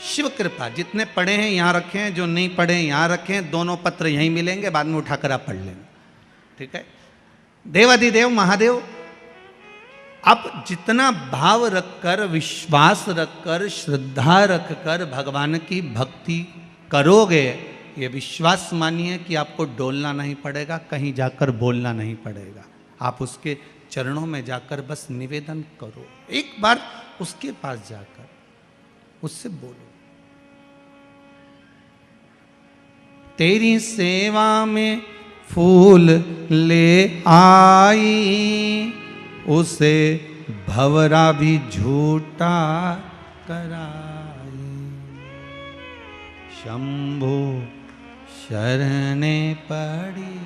शिव कृपा। जितने पढ़े हैं यहाँ रखें, जो नहीं पढ़े हैं यहाँ रखें, दोनों पत्र यहीं मिलेंगे, बाद में उठाकर आप पढ़ लेना, ठीक है। देवाधिदेव महादेव, आप जितना भाव रखकर, विश्वास रखकर, श्रद्धा रखकर भगवान की भक्ति करोगे, ये विश्वास मानिए कि आपको डोलना नहीं पड़ेगा, कहीं जाकर बोलना नहीं पड़ेगा। आप उसके चरणों में जाकर बस निवेदन करो, एक बार उसके पास जाकर उससे बोलो। तेरी सेवा में फूल ले आई, उसे भंवरा भी झूठा कराई। शंभु शरणे पड़ी,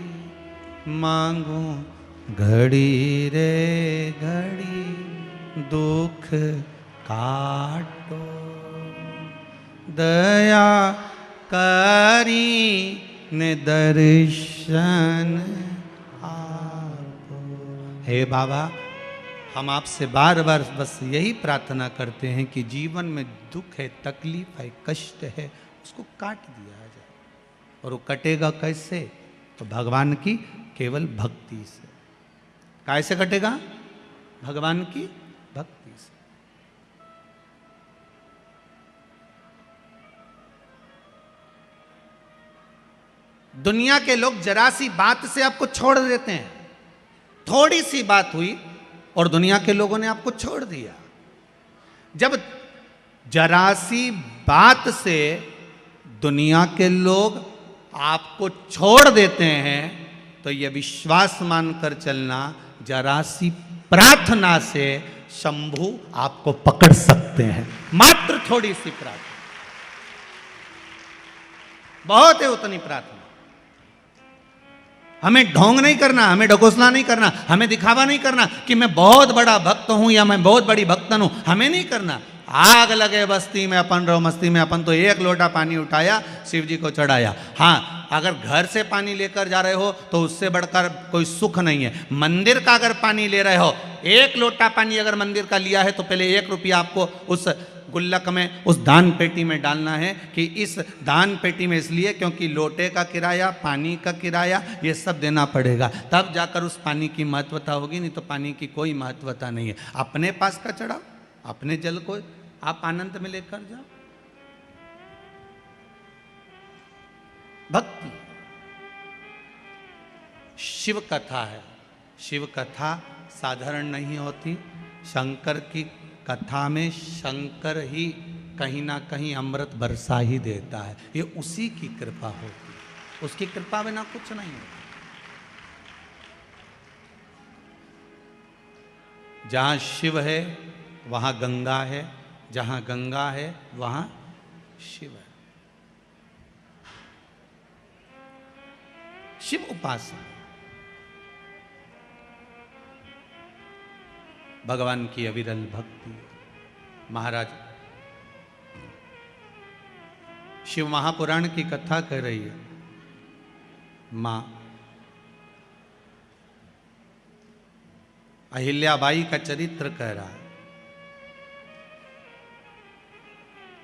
मांगू घड़ी रे घड़ी, दुख काटो। दया करी ने दर्शन आपो। हे बाबा, हम आपसे बार बार बस यही प्रार्थना करते हैं कि जीवन में दुख है, तकलीफ है, कष्ट है, उसको काट दिया जाए। और वो कटेगा कैसे? तो भगवान की केवल भक्ति से। कैसे कटेगा? भगवान की भक्ति से। दुनिया के लोग जरा सी बात से आपको छोड़ देते हैं। थोड़ी सी बात हुई और दुनिया के लोगों ने आपको छोड़ दिया। जब जरा सी बात से दुनिया के लोग आपको छोड़ देते हैं, तो यह विश्वास मानकर चलना, जरा सी प्रार्थना से शंभु आपको पकड़ सकते हैं। मात्र थोड़ी सी प्रार्थना, बहुत है उतनी प्रार्थना। हमें ढोंग नहीं करना, हमें ढकोसला नहीं करना, हमें दिखावा नहीं करना कि मैं बहुत बड़ा भक्त हूं या मैं बहुत बड़ी भक्तन हूं, हमें नहीं करना। आग लगे बस्ती में अपन रहो मस्ती में, अपन तो एक लोटा पानी उठाया, शिव जी को चढ़ाया। हाँ, अगर घर से पानी लेकर जा रहे हो तो उससे बढ़कर कोई सुख नहीं है। मंदिर का अगर पानी ले रहे हो, एक लोटा पानी अगर मंदिर का लिया है तो पहले 1 रुपया आपको उस गुल्लक में, उस दान पेटी में डालना है। कि इस दान पेटी में इसलिए क्योंकि लोटे का किराया, पानी का किराया, ये सब देना पड़ेगा, तब जाकर उस पानी की महत्वता होगी, नहीं तो पानी की कोई महत्वता नहीं है। अपने पास का चढ़ाओ, अपने जल को आप आनंद में लेकर जाओ। भक्ति शिव कथा है। शिव कथा साधारण नहीं होती। शंकर की कथा में शंकर ही कहीं ना कहीं अमृत बरसा ही देता है। ये उसी की कृपा होती है, उसकी कृपा बिना कुछ नहीं होता। जहाँ शिव है वहाँ गंगा है, जहाँ गंगा है वहाँ शिव है। शिव उपासना, भगवान की अविरल भक्ति। महाराज शिव महापुराण की कथा कह रही है। मां अहिल्याबाई का चरित्र कह रहा है।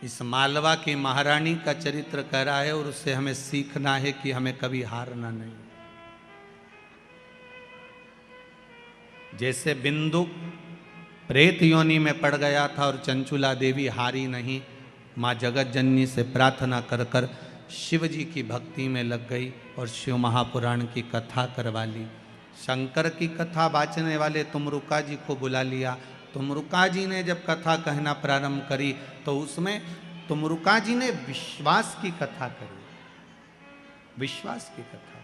इस मालवा की महारानी का चरित्र कह रहा है, और उससे हमें सीखना है कि हमें कभी हारना नहीं। जैसे बिंदु प्रेत योनि में पड़ गया था और चंचुला देवी हारी नहीं, माँ जगत जननी से प्रार्थना कर कर शिव जी की भक्ति में लग गई और शिव महापुराण की कथा करवा ली। शंकर की कथा बाचने वाले तुमरुका जी को बुला लिया। तुमरुका जी ने जब कथा कहना प्रारंभ करी तो उसमें तुमरुका जी ने विश्वास की कथा करी, विश्वास की कथा,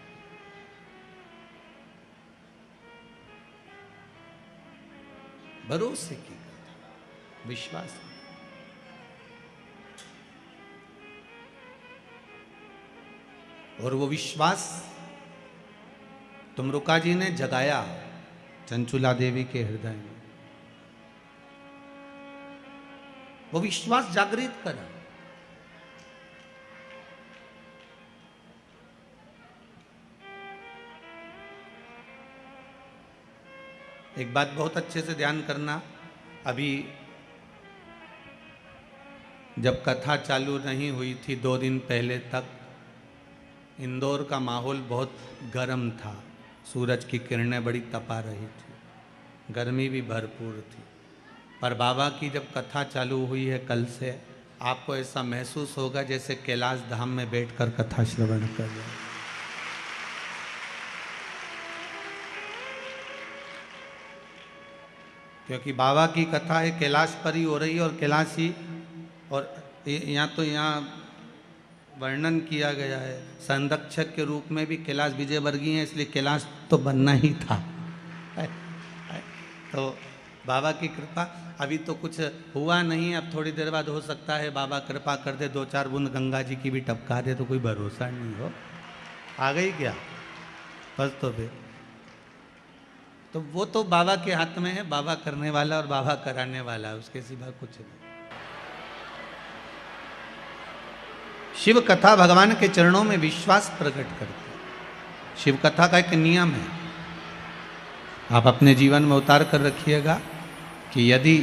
भरोसे की कथा, विश्वास की। और वो विश्वास तुमरुका जी ने जगाया चंचुला देवी के हृदय में, वो विश्वास जागृत करा। एक बात बहुत अच्छे से ध्यान करना, अभी जब कथा चालू नहीं हुई थी 2 दिन पहले तक इंदौर का माहौल बहुत गर्म था, सूरज की किरणें बड़ी तपा रही थी, गर्मी भी भरपूर थी। पर बाबा की जब कथा चालू हुई है कल से, आपको ऐसा महसूस होगा जैसे कैलाश धाम में बैठकर कथा श्रवण कर रहे हैं। क्योंकि बाबा की कथा है कैलाश पर ही हो रही है, और कैलाशी, और यहाँ तो यहाँ वर्णन किया गया है संरक्षक के रूप में भी कैलाश विजयवर्गीय है, इसलिए कैलाश तो बनना ही था। तो बाबा की कृपा, अभी तो कुछ हुआ नहीं, अब थोड़ी देर बाद हो सकता है बाबा कृपा कर दे, 2-4 बूंद गंगा जी की भी टपका दे, तो कोई भरोसा नहीं हो, आ गई क्या बस। तो फिर तो वो तो बाबा के हाथ में है, बाबा करने वाला और बाबा कराने वाला है, उसके सिवा कुछ नहीं। शिव कथा भगवान के चरणों में विश्वास प्रकट करती है। शिव कथा का एक नियम है, आप अपने जीवन में उतार कर रखिएगा कि यदि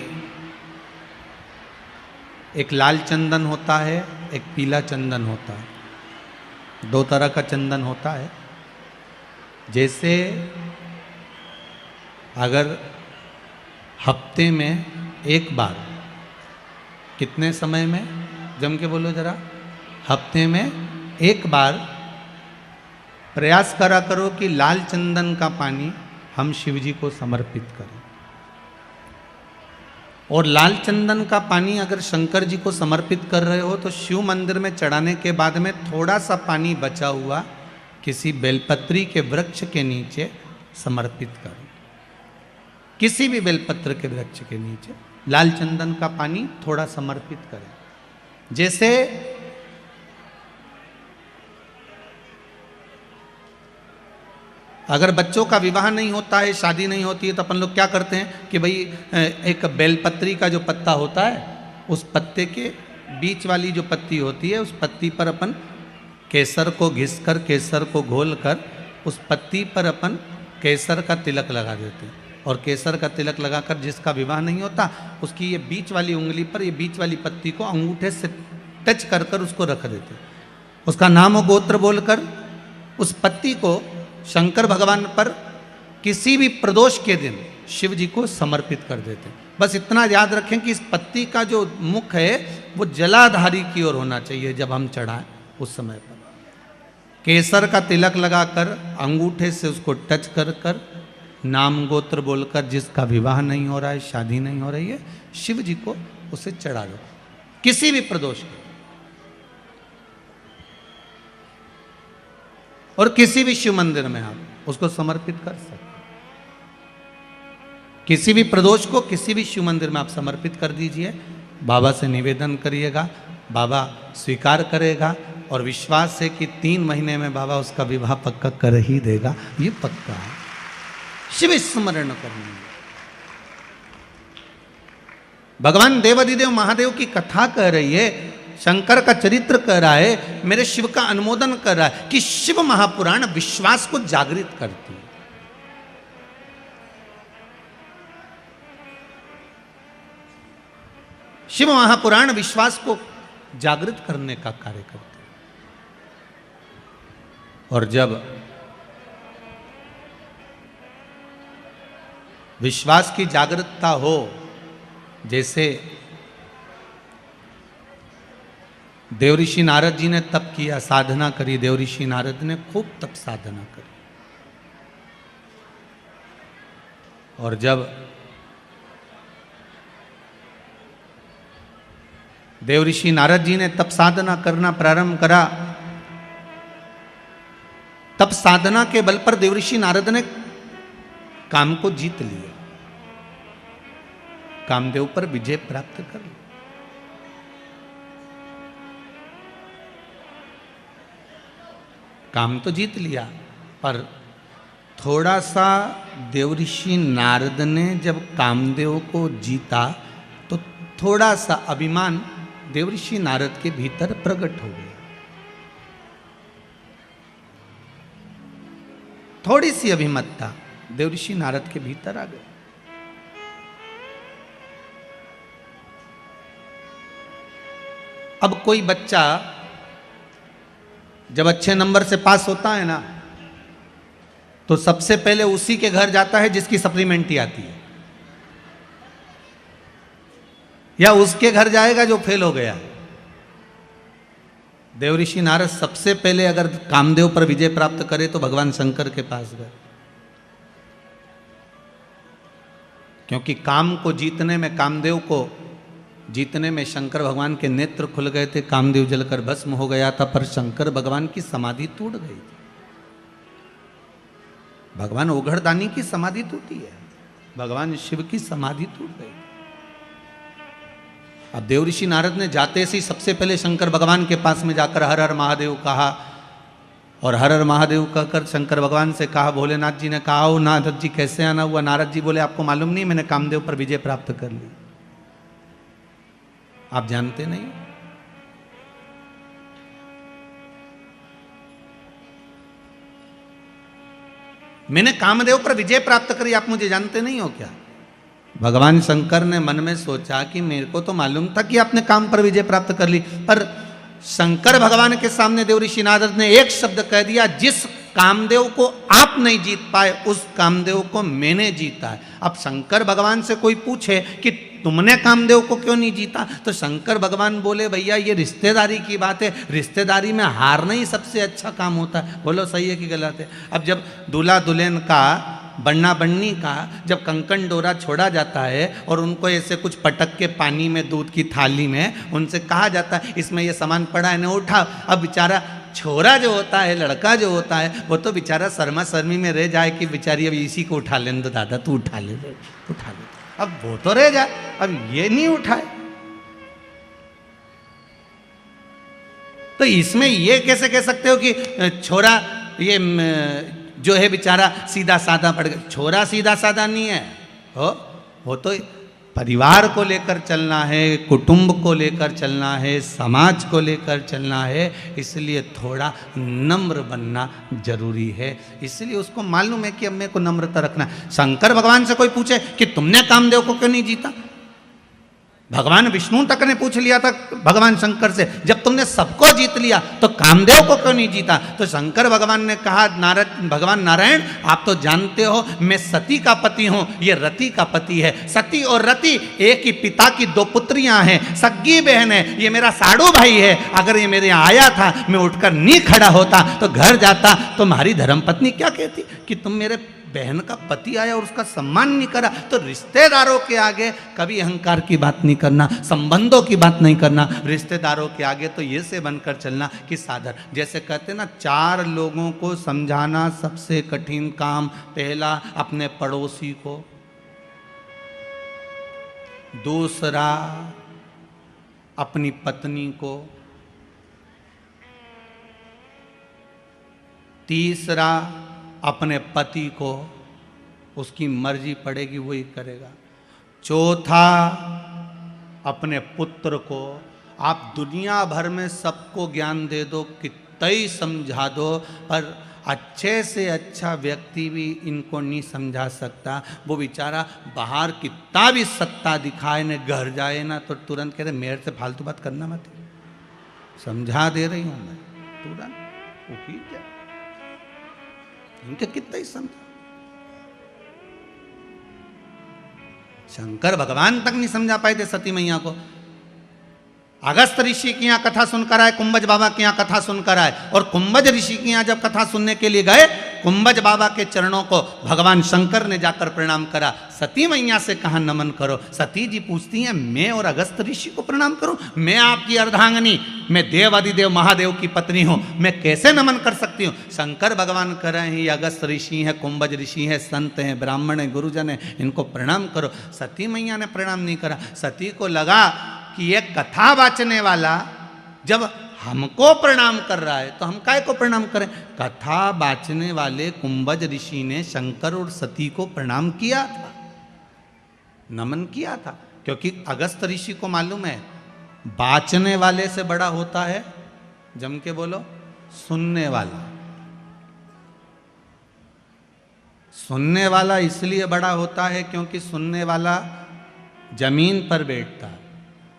एक लाल चंदन होता है, एक पीला चंदन होता है, 2 तरह का चंदन होता है। जैसे अगर हफ्ते में एक बार, कितने समय में, जम के बोलो जरा, हफ्ते में एक बार प्रयास करा करो कि लाल चंदन का पानी हम शिव जी को समर्पित करें। और लाल चंदन का पानी अगर शंकर जी को समर्पित कर रहे हो तो शिव मंदिर में चढ़ाने के बाद में थोड़ा सा पानी बचा हुआ किसी बेलपत्री के वृक्ष के नीचे समर्पित करो। किसी भी बेलपत्र के वृक्ष के नीचे लाल चंदन का पानी थोड़ा समर्पित करें। जैसे अगर बच्चों का विवाह नहीं होता है, शादी नहीं होती है, तो अपन लोग क्या करते हैं कि भाई एक बेलपत्री का जो पत्ता होता है, उस पत्ते के बीच वाली जो पत्ती होती है, उस पत्ती पर अपन केसर को घिसकर, केसर को घोलकर उस पत्ती पर अपन केसर का तिलक लगा देते हैं। और केसर का तिलक लगाकर जिसका विवाह नहीं होता, उसकी ये बीच वाली उंगली पर, ये बीच वाली पत्ती को अंगूठे से टच कर कर उसको रख देते हैं। उसका नाम और गोत्र बोलकर उस पत्ती को शंकर भगवान पर किसी भी प्रदोष के दिन शिव जी को समर्पित कर देते हैं। बस इतना याद रखें कि इस पत्ती का जो मुख है वो जलाधारी की ओर होना चाहिए। जब हम चढ़ाएं उस समय पर केसर का तिलक लगाकर अंगूठे से उसको टच कर कर नाम गोत्र बोलकर, जिसका विवाह नहीं हो रहा है, शादी नहीं हो रही है, शिव जी को उसे चढ़ा दो किसी भी प्रदोष के, और किसी भी शिव मंदिर में आप उसको समर्पित कर सकते। किसी भी प्रदोष को किसी भी शिव मंदिर में आप समर्पित कर दीजिए, बाबा से निवेदन करिएगा, बाबा स्वीकार करेगा और विश्वास है कि 3 महीने में बाबा उसका विवाह पक्का कर ही देगा। ये पक्का है। शिव स्मरण करने, भगवान देवाधिदेव महादेव की कथा कह रही है, शंकर का चरित्र कह रहा है, मेरे शिव का अनुमोदन कर रहा है कि शिव महापुराण विश्वास को जागृत करती है। शिव महापुराण विश्वास को जागृत करने का कार्य करते हैं। और जब विश्वास की जागृतता हो, जैसे देवऋषि नारद जी ने तप किया, साधना करी, देवऋषि नारद ने खूब तप साधना करी, और जब देवऋषि नारद जी ने तप साधना करना प्रारंभ करा, तप साधना के बल पर देवऋषि नारद ने काम को जीत लिया, कामदेव पर विजय प्राप्त कर ली। काम तो जीत लिया, पर थोड़ा सा देवऋषि नारद ने जब कामदेव को जीता तो थोड़ा सा अभिमान देवऋषि नारद के भीतर प्रकट हो गया। थोड़ी सी अभिमतता देवऋषि नारद के भीतर आ गई। अब कोई बच्चा जब अच्छे नंबर से पास होता है ना, तो सबसे पहले उसी के घर जाता है जिसकी सप्लीमेंट्री आती है, या उसके घर जाएगा जो फेल हो गया। देवऋषि नारद सबसे पहले अगर कामदेव पर विजय प्राप्त करे तो भगवान शंकर के पास गए, क्योंकि काम को जीतने में, कामदेव को जीतने में शंकर भगवान के नेत्र खुल गए थे, कामदेव जलकर भस्म हो गया था, पर शंकर भगवान की समाधि टूट गई थी। भगवान ओघड़दानी की समाधि टूटी है, भगवान शिव की समाधि टूट गई। अब देवऋषि नारद ने जाते से सबसे पहले शंकर भगवान के पास में जाकर हर हर महादेव कहा, और हर हर महादेव कहकर शंकर भगवान से कहा। भोलेनाथ जी ने कहा, ओ नारद जी कैसे आना हुआ? नारद जी बोले, आपको मालूम नहीं, मैंने कामदेव पर विजय प्राप्त कर ली। आप जानते नहीं? मैंने कामदेव पर विजय प्राप्त करी, आप मुझे जानते नहीं हो क्या? भगवान शंकर ने मन में सोचा कि मेरे को तो मालूम था कि आपने काम पर विजय प्राप्त कर ली, पर शंकर भगवान के सामने देवऋषि नारद ने एक शब्द कह दिया, जिस कामदेव को आप नहीं जीत पाए उस कामदेव को मैंने जीता है। अब शंकर भगवान से कोई पूछे कि तुमने कामदेव को क्यों नहीं जीता, तो शंकर भगवान बोले, भैया ये रिश्तेदारी की बात है, रिश्तेदारी में हारना ही सबसे अच्छा काम होता है। बोलो सही है कि गलत है? अब जब दूल्हा दुल्हन का, बन्ना बन्नी का जब कंकन डोरा छोड़ा जाता है और उनको ऐसे कुछ पटक के पानी में, दूध की थाली में उनसे कहा जाता है इसमें ये सामान पड़ा है ना, उठा। अब बेचारा छोरा जो होता है, लड़का जो होता है, वो तो बेचारा शर्मा शर्मी में रह जाए कि बेचारी अब इसी को उठा लेने दो, दादा तू उठा ले, उठा ले। अब वो तो रह जाए, अब ये नहीं उठाए। तो इसमें ये कैसे कह सकते हो कि छोरा ये जो है बेचारा सीधा साधा पड़ गया? छोरा सीधा साधा नहीं है, वो तो परिवार को लेकर चलना है, कुटुंब को लेकर चलना है, समाज को लेकर चलना है, इसलिए थोड़ा नम्र बनना जरूरी है। इसलिए उसको मालूम है कि अब मेरे को नम्रता रखना है। शंकर भगवान से कोई पूछे कि तुमने कामदेव को क्यों नहीं जीता, भगवान विष्णु तक ने पूछ लिया था भगवान शंकर से, जब तुमने सबको जीत लिया तो कामदेव को क्यों नहीं जीता? तो शंकर भगवान ने कहा, भगवान नारायण आप तो जानते हो मैं सती का पति हूँ, ये रति का पति है। सती और रति एक ही पिता की दो पुत्रियां हैं, सग्गी बहन है, ये मेरा साड़ू भाई है। अगर ये मेरे यहाँ आया था, मैं उठकर नहीं खड़ा होता तो घर जाता, तो हमारी धर्मपत्नी क्या कहती कि तुम मेरे बहन का पति आया और उसका सम्मान नहीं करा। तो रिश्तेदारों के आगे कभी अहंकार की बात नहीं करना, संबंधों की बात नहीं करना। रिश्तेदारों के आगे तो ये से बनकर चलना कि सादर, जैसे कहते ना, 4 लोगों को समझाना सबसे कठिन काम। पहला अपने पड़ोसी को, दूसरा अपनी पत्नी को, तीसरा अपने पति को, उसकी मर्जी पड़ेगी वही करेगा। चौथा अपने पुत्र को। आप दुनिया भर में सबको ज्ञान दे दो, कितना ही समझा दो, पर अच्छे से अच्छा व्यक्ति भी इनको नहीं समझा सकता। वो बेचारा बाहर कितना भी सत्ता दिखाए न, घर जाए ना तो तुरंत कहते मेरे से फालतू बात करना मत, समझा दे रही हूं मैं, तुरंत वो की क्या, इनके कितना ही समझा। शंकर भगवान तक नहीं समझा पाए थे सती मैया को। अगस्त ऋषि की यहाँ कथा सुनकर आए, कुंभज बाबा की यहाँ कथा सुनकर आए, और कुंभज ऋषि की यहाँ जब कथा सुनने के लिए गए, कुंभज बाबा के चरणों को भगवान शंकर ने जाकर प्रणाम करा। सती मैया से कहा नमन करो। सती जी पूछती हैं मैं और अगस्त ऋषि को प्रणाम करूं? मैं आपकी अर्धांगिनी, मैं देवादिदेव महादेव की पत्नी हूं, मैं कैसे नमन कर सकती हूं? शंकर भगवान कह रहे हैं ये अगस्त ऋषि हैं, कुंभज ऋषि हैं, संत हैं, ब्राह्मण हैं, गुरुजन हैं, इनको प्रणाम करो। सती मैया ने प्रणाम नहीं करा। सती को लगा कि ये कथा वाचने वाला जब हमको प्रणाम कर रहा है तो हम काय को प्रणाम करें। कथा वाचने वाले कुंभज ऋषि ने शंकर और सती को प्रणाम किया था, नमन किया था, क्योंकि अगस्त ऋषि को मालूम है वाचने वाले से बड़ा होता है, जम के बोलो, सुनने वाला। सुनने वाला इसलिए बड़ा होता है क्योंकि सुनने वाला जमीन पर बैठता है।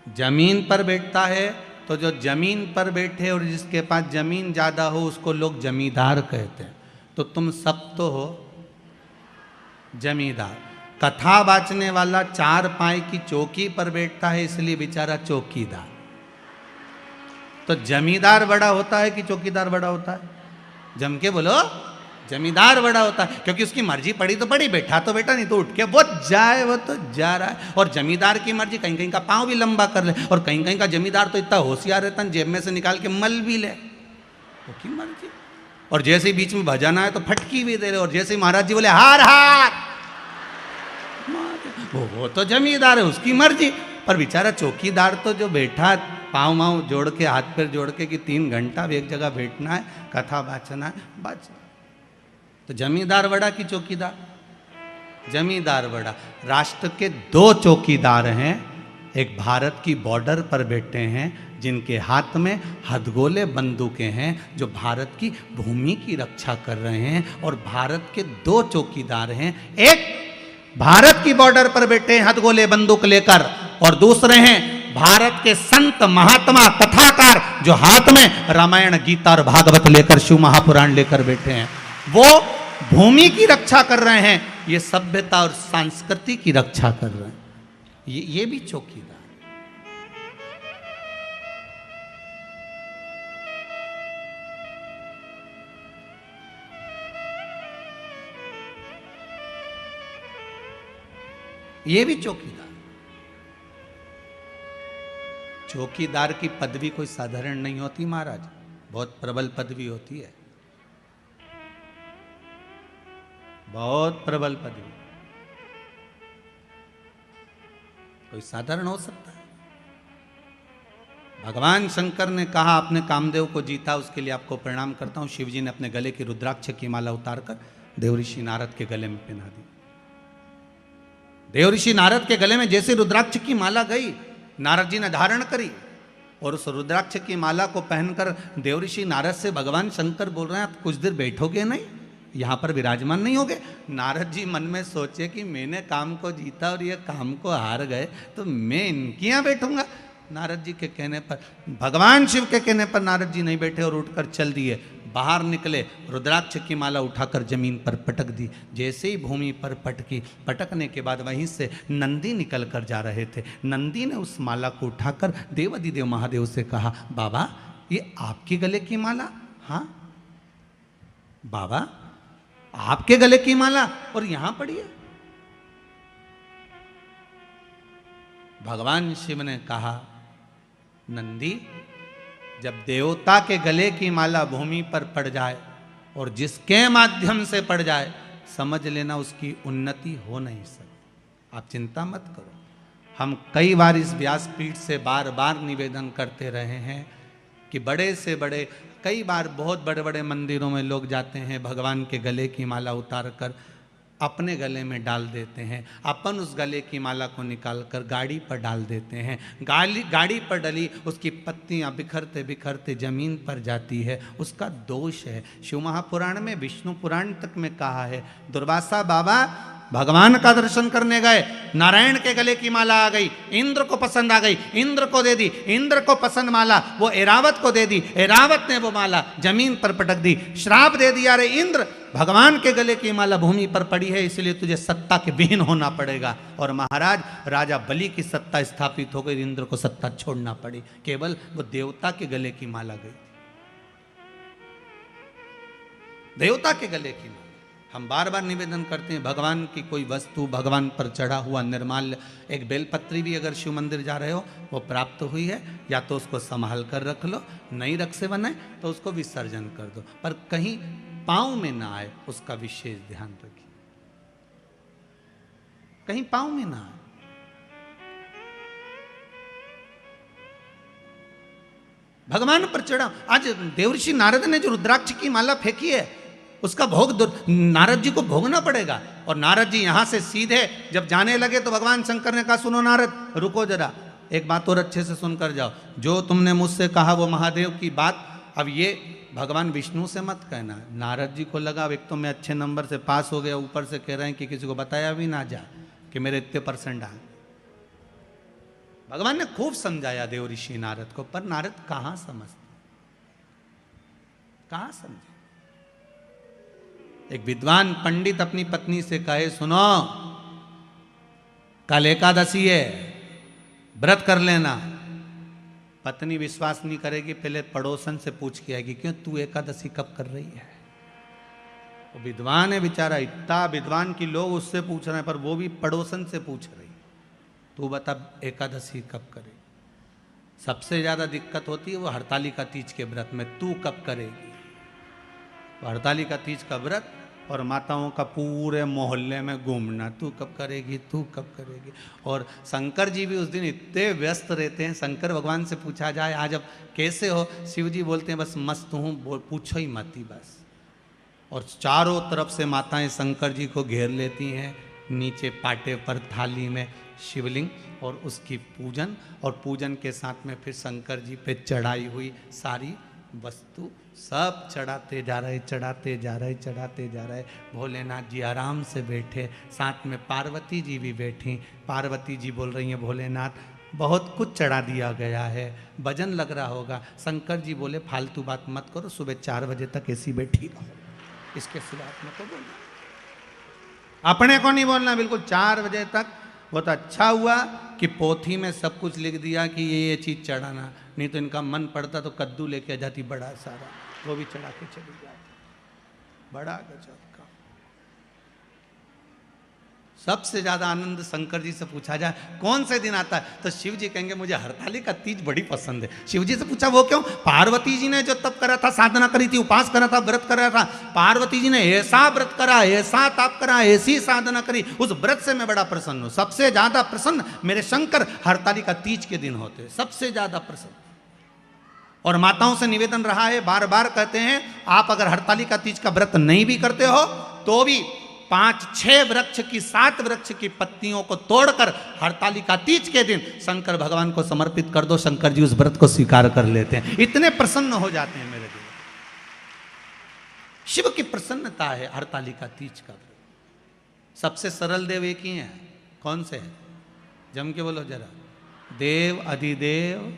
जमीन पर बैठता है तो जो जमीन पर बैठे और जिसके पास जमीन ज़्यादा हो उसको लोग जमींदार कहते हैं। तो तुम सब तो हो जमींदार। कथा बाचने वाला चार पाए की चौकी पर बैठता है इसलिए बेचारा चौकीदार। तो जमींदार बड़ा होता है कि चौकीदार बड़ा होता है? जम के बोलो, जमींदार बड़ा होता है, क्योंकि उसकी मर्जी पड़ी तो पड़ी, बैठा तो बैठा, नहीं तो उठ के वो जाए, वो तो जा रहा है। और जमींदार की मर्जी कहीं कहीं का पाँव भी लंबा कर ले, और कहीं कहीं का जमींदार तो इतना होशियार रहता है जेब में से निकाल के मल भी ले, वो की मर्जी। और जैसे ही बीच में भजन आए तो फटकी भी दे रहे, और जैसे ही महाराज जी बोले हार हार, वो तो जमींदार है, उसकी मर्जी। पर बेचारा चौकीदार तो जो बैठा पाँव माँव जोड़ के, हाथ पैर जोड़ के कि 3 घंटा एक जगह बैठना है, कथा वाचना है, बच। तो जमींदार बड़ा कि चौकीदार? जमींदार बड़ा। राष्ट्र के 2 चौकीदार हैं, एक भारत की बॉर्डर पर बैठे हैं जिनके हाथ में हथगोले बंदूकें हैं, जो भारत की भूमि की रक्षा कर रहे हैं। और भारत के 2 चौकीदार हैं, एक भारत की बॉर्डर पर बैठे हैं हथगोले बंदूक लेकर, और दूसरे हैं भारत के संत महात्मा कथाकार जो हाथ में रामायण गीता और भागवत लेकर, शिव महापुराण लेकर बैठे हैं। वो भूमि की रक्षा कर रहे हैं, ये सभ्यता और संस्कृति की रक्षा कर रहे हैं। ये भी चौकीदार। ये भी चौकीदार। चौकीदार की पदवी कोई साधारण नहीं होती महाराज, बहुत प्रबल पदवी होती है, बहुत प्रबल पदवी। कोई साधारण हो सकता है? भगवान शंकर ने कहा आपने कामदेव को जीता, उसके लिए आपको प्रणाम करता हूं। शिवजी ने अपने गले की रुद्राक्ष की माला उतारकर देवऋषि नारद के गले में पहना दी। देवऋषि नारद के गले में जैसे रुद्राक्ष की माला गई, नारद जी ने धारण करी, और उस रुद्राक्ष की माला को पहनकर देवऋषि नारद से भगवान शंकर बोल रहे हैं आप कुछ देर बैठोगे नहीं, यहाँ पर विराजमान नहीं होगे? नारद जी मन में सोचे कि मैंने काम को जीता और ये काम को हार गए, तो मैं इनके यहाँ बैठूंगा। नारद जी के कहने पर, भगवान शिव के कहने पर नारद जी नहीं बैठे और उठकर चल दिए। बाहर निकले, रुद्राक्ष की माला उठाकर जमीन पर पटक दी। जैसे ही भूमि पर पटकी, पटकने के बाद वहीं से नंदी निकल कर जा रहे थे। नंदी ने उस माला को उठाकर देवादिदेव महादेव से कहा बाबा ये आपके गले की माला? हाँ बाबा आपके गले की माला, और यहां पड़ी है। भगवान शिव ने कहा नंदी जब देवता के गले की माला भूमि पर पड़ जाए और जिसके माध्यम से पड़ जाए, समझ लेना उसकी उन्नति हो नहीं सकती। आप चिंता मत करो। हम कई बार इस व्यासपीठ से बार बार निवेदन करते रहे हैं कि बड़े से बड़े, कई बार बहुत बड़े बड़े मंदिरों में लोग जाते हैं, भगवान के गले की माला उतार कर अपने गले में डाल देते हैं, अपन उस गले की माला को निकाल कर गाड़ी पर डाल देते हैं। गाड़ी पर डली उसकी पत्तियां बिखरते बिखरते जमीन पर जाती है, उसका दोष है। शिव महापुराण में, विष्णु पुराण तक में कहा है, दुर्वासा बाबा भगवान का दर्शन करने गए, नारायण के गले की माला आ गई, इंद्र को पसंद आ गई, इंद्र को दे दी, इंद्र को पसंद माला वो एरावत को दे दी, एरावत ने वो माला जमीन पर पटक दी, श्राप दे दिया, अरे इंद्र भगवान के गले की माला भूमि पर पड़ी है, इसलिए तुझे सत्ता के विहीन होना पड़ेगा। और महाराज राजा बलि की सत्ता स्थापित हो गई, इंद्र को सत्ता छोड़ना पड़ी, केवल वो देवता के गले की माला गई, देवता के गले की माला। हम बार बार निवेदन करते हैं, भगवान की कोई वस्तु, भगवान पर चढ़ा हुआ निर्माल्य, एक बेलपत्री भी अगर शिव मंदिर जा रहे हो वो प्राप्त हुई है, या तो उसको संभाल कर रख लो, नहीं रख से बनाए तो उसको विसर्जन कर दो, पर कहीं पांव में ना आए उसका विशेष ध्यान रखिए, कहीं पांव में ना आए। भगवान पर चढ़ा, आज देवर्षि नारद ने जो रुद्राक्ष की माला फेंकी है उसका भोग नारद जी को भोगना पड़ेगा। और नारद जी यहां से सीधे जब जाने लगे तो भगवान शंकर ने कहा, सुनो नारद, रुको जरा, एक बात और अच्छे से सुनकर जाओ, जो तुमने मुझसे कहा वो महादेव की बात अब ये भगवान विष्णु से मत कहना। नारद जी को लगा, अब एक तो मैं अच्छे नंबर से पास हो गया, ऊपर से कह रहे हैं कि किसी को बताया भी ना जाए कि मेरे इतने परसेंट आए। भगवान ने खूब समझाया देवऋषि नारद को, पर नारद कहां समझते, कहां समझे। एक विद्वान पंडित अपनी पत्नी से कहे, सुनो कल एकादशी है, व्रत कर लेना। पत्नी विश्वास नहीं करेगी, पहले पड़ोसन से पूछ के आएगी, क्यों तू एकादशी कब कर रही है। वो विद्वान है बेचारा, इतना विद्वान की लोग उससे पूछ रहे हैं, पर वो भी पड़ोसन से पूछ रही, तू बता एकादशी कब करे। सबसे ज्यादा दिक्कत होती है वो हरतालिका तीज के व्रत में, तू कब करेगी। तो हरतालिका तीज का व्रत और माताओं का पूरे मोहल्ले में घूमना, तू कब करेगी, तू कब करेगी। और शंकर जी भी उस दिन इतने व्यस्त रहते हैं, शंकर भगवान से पूछा जाए आज अब कैसे हो, शिव जी बोलते हैं बस मस्त हूँ, पूछो ही मत ही बस। और चारों तरफ से माताएं शंकर जी को घेर लेती हैं, नीचे पाटे पर थाली में शिवलिंग और उसकी पूजन, और पूजन के साथ में फिर शंकर जी पे चढ़ाई हुई सारी वस्तु सब चढ़ाते जा रहे, चढ़ाते जा रहे, चढ़ाते जा रहे। भोलेनाथ जी आराम से बैठे, साथ में पार्वती जी भी बैठी। पार्वती जी बोल रही हैं, भोलेनाथ बहुत कुछ चढ़ा दिया गया है, भजन लग रहा होगा। शंकर जी बोले फालतू बात मत करो, सुबह 4 बजे तक ऐसी बैठी रहो, इसके सिवा मत तो बोलना, अपने को नहीं बोलना बिल्कुल 4 बजे तक। बहुत अच्छा हुआ कि पोथी में सब कुछ लिख दिया कि ये चीज़ चढ़ाना, नहीं तो इनका मन पड़ता तो कद्दू लेके आ जाती बड़ा सारा, वो भी चढ़ा के चली जाती। बड़ा गजब का। सबसे ज्यादा आनंद शंकर जी से पूछा जाए कौन से दिन आता है, तो शिव जी कहेंगे मुझे हरतालिका तीज बड़ी पसंद है। शिव जी से पूछा वो क्यों, पार्वती जी ने जो तप करा था, साधना करी थी, उपास करा था, व्रत करा था, पार्वती जी ने ऐसा व्रत करा, ऐसा तप करा, ऐसी साधना करी, उस व्रत से मैं बड़ा प्रसन्न हूं। सबसे ज्यादा प्रसन्न मेरे शंकर हरतालिका तीज के दिन होते, सबसे ज्यादा प्रसन्न। और माताओं से निवेदन रहा है, बार बार कहते हैं आप अगर हरतालिका तीज का व्रत नहीं भी करते हो तो भी 5-6 वृक्ष की 7 वृक्ष की पत्तियों को तोड़कर हरतालिका तीज के दिन शंकर भगवान को समर्पित कर दो, शंकर जी उस व्रत को स्वीकार कर लेते हैं, इतने प्रसन्न हो जाते हैं मेरे दिल। शिव की प्रसन्नता है हरतालिका तीज का व्रत। सबसे सरल देव एक ही है, कौन से है, जम के बोलो जरा, देव अधिदेव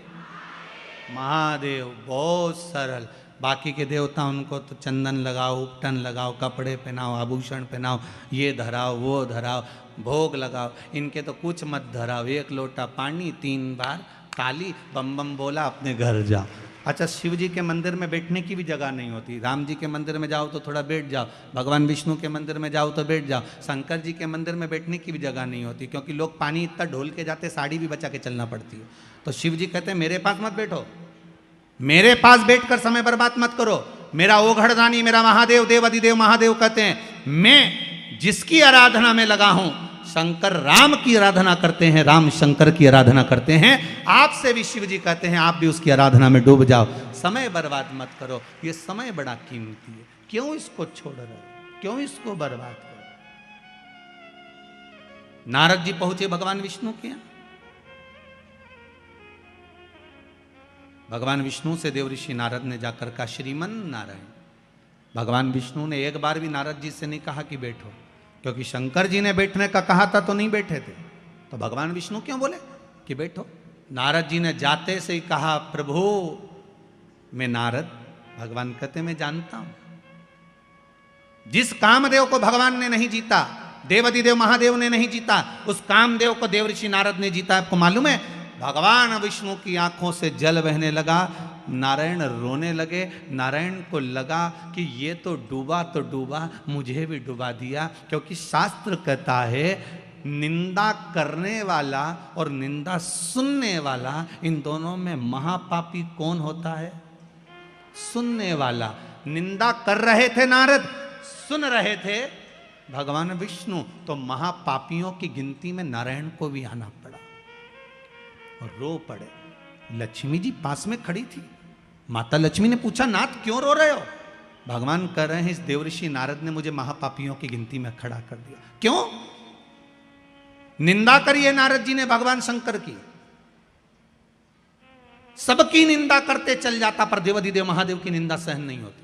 महादेव, बहुत सरल। बाकी के देवता उनको तो चंदन लगाओ, उपटन लगाओ, कपड़े पहनाओ, आभूषण पहनाओ, ये धराओ वो धराओ, भोग लगाओ। इनके तो कुछ मत धराओ, 1 लोटा पानी 3 बार ताली, बम बम बोला, अपने घर जाओ। अच्छा, शिव जी के मंदिर में बैठने की भी जगह नहीं होती। राम जी के मंदिर में जाओ तो थोड़ा बैठ जाओ, भगवान विष्णु के मंदिर में जाओ तो बैठ जाओ, शंकर जी के मंदिर में बैठने की भी जगह नहीं होती, क्योंकि लोग पानी इतना ढोल के जाते, साड़ी भी बचा के चलना पड़ती है। तो शिव जी कहते हैं मेरे पास मत बैठो, मेरे पास बैठकर समय बर्बाद मत करो। मेरा ओघड़दानी, मेरा महादेव, देव अधिदेव महादेव कहते हैं मैं जिसकी आराधना में लगा हूं, शंकर राम की आराधना करते हैं, राम शंकर की आराधना करते हैं। आपसे भी शिव जी कहते हैं आप भी उसकी आराधना में डूब जाओ, समय बर्बाद मत करो, ये समय बड़ा कीमती है, क्यों इसको छोड़ रहे हो, क्यों इसको बर्बाद करो। नारद जी पहुंचे भगवान विष्णु के यहां। भगवान विष्णु से देवऋषि नारद ने जाकर कहा, श्रीमन नारायण। भगवान विष्णु ने एक बार भी नारद जी से नहीं कहा कि बैठो, क्योंकि शंकर जी ने बैठने का कहा था तो नहीं बैठे थे, तो भगवान विष्णु क्यों बोले कि बैठो। नारद जी ने जाते से ही कहा, प्रभु मैं नारद। भगवान कहते मैं जानता हूं, जिस कामदेव को भगवान ने नहीं जीता, देवाधिदेव महादेव ने नहीं जीता, उस कामदेव को देवऋषि नारद ने जीता। आपको मालूम है, भगवान विष्णु की आंखों से जल बहने लगा, नारायण रोने लगे। नारायण को लगा कि ये तो डूबा, मुझे भी डुबा दिया, क्योंकि शास्त्र कहता है निंदा करने वाला और निंदा सुनने वाला, इन दोनों में महापापी कौन होता है? सुनने वाला। निंदा कर रहे थे नारद, सुन रहे थे भगवान विष्णु, तो महापापियों की गिनती में नारायण को भी आना पड़ा और रो पड़े। लक्ष्मी जी पास में खड़ी थी। माता लक्ष्मी ने पूछा, नाथ क्यों रो रहे हो? भगवान कह रहे हैं, इस देवऋषि नारद ने मुझे महापापियों की गिनती में खड़ा कर दिया। क्यों? निंदा करी है नारद जी ने भगवान शंकर की, सबकी निंदा करते चल जाता, पर देवाधिदेव महादेव की निंदा सहन नहीं होती।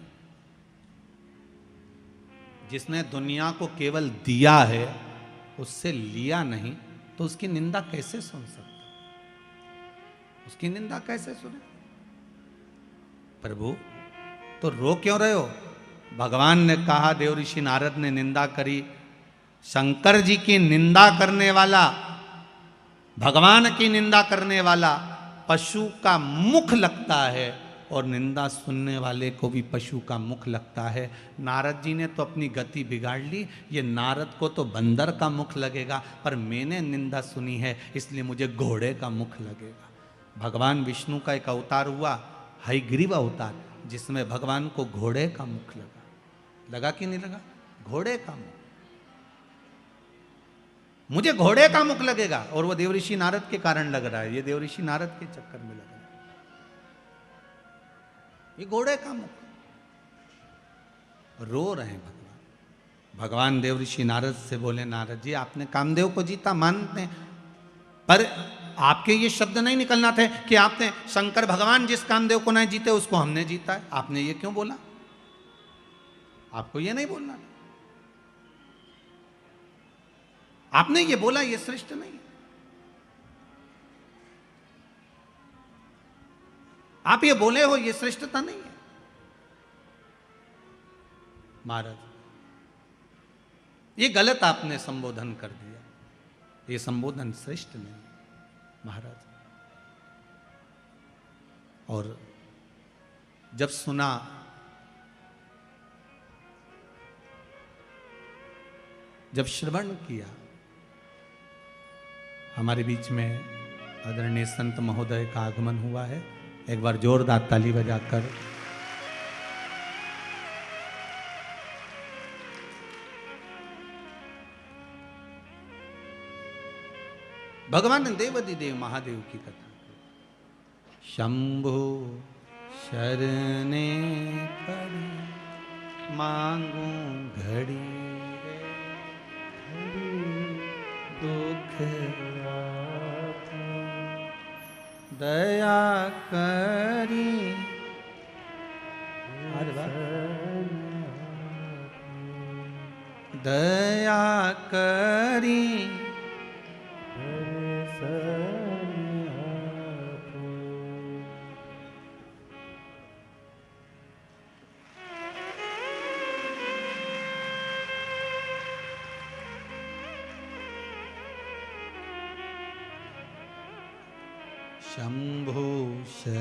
जिसने दुनिया को केवल दिया है, उससे लिया नहीं, तो उसकी निंदा कैसे सुन सकते? उसकी निंदा कैसे सुने? प्रभु तो रो क्यों रहे हो? भगवान ने कहा, देवऋषि नारद ने निंदा करी। शंकर जी की निंदा करने वाला, भगवान की निंदा करने वाला पशु का मुख लगता है, और निंदा सुनने वाले को भी पशु का मुख लगता है। नारद जी ने तो अपनी गति बिगाड़ ली, ये नारद को तो बंदर का मुख लगेगा, पर मैंने निंदा सुनी है इसलिए मुझे घोड़े का मुख लगेगा। भगवान विष्णु का एक अवतार हुआ, हयग्रीव अवतार, जिसमें भगवान को घोड़े का मुख लगा कि नहीं लगा? घोड़े का मुख, मुझे घोड़े का मुख लगेगा, और वो देवऋषि नारद के कारण लग रहा है, ये देवऋषि नारद के चक्कर में लग रहा है, ये घोड़े का मुख। रो रहे हैं भगवान। भगवान देवऋषि नारद से बोले, नारद जी आपने कामदेव को जीता, मानते हैं, पर आपके ये शब्द नहीं निकलना थे कि आपने शंकर भगवान जिस कामदेव को नहीं जीते उसको हमने जीता है। आपने ये क्यों बोला? आपको ये नहीं बोलना, आपने ये बोला, ये श्रेष्ठ नहीं। आप ये बोले हो, ये श्रेष्ठता नहीं है। महाराज ये गलत आपने संबोधन कर दिया, ये संबोधन श्रेष्ठ नहीं महाराज। और जब सुना, जब श्रवण किया, हमारे बीच में आदरणीय संत महोदय का आगमन हुआ है। एक बार जोरदार ताली बजाकर भगवान देवाधिदेव महादेव की कथा। शंभु शरणे पड़ी मांगू घड़ी दुख दया करी। दया करी शंभु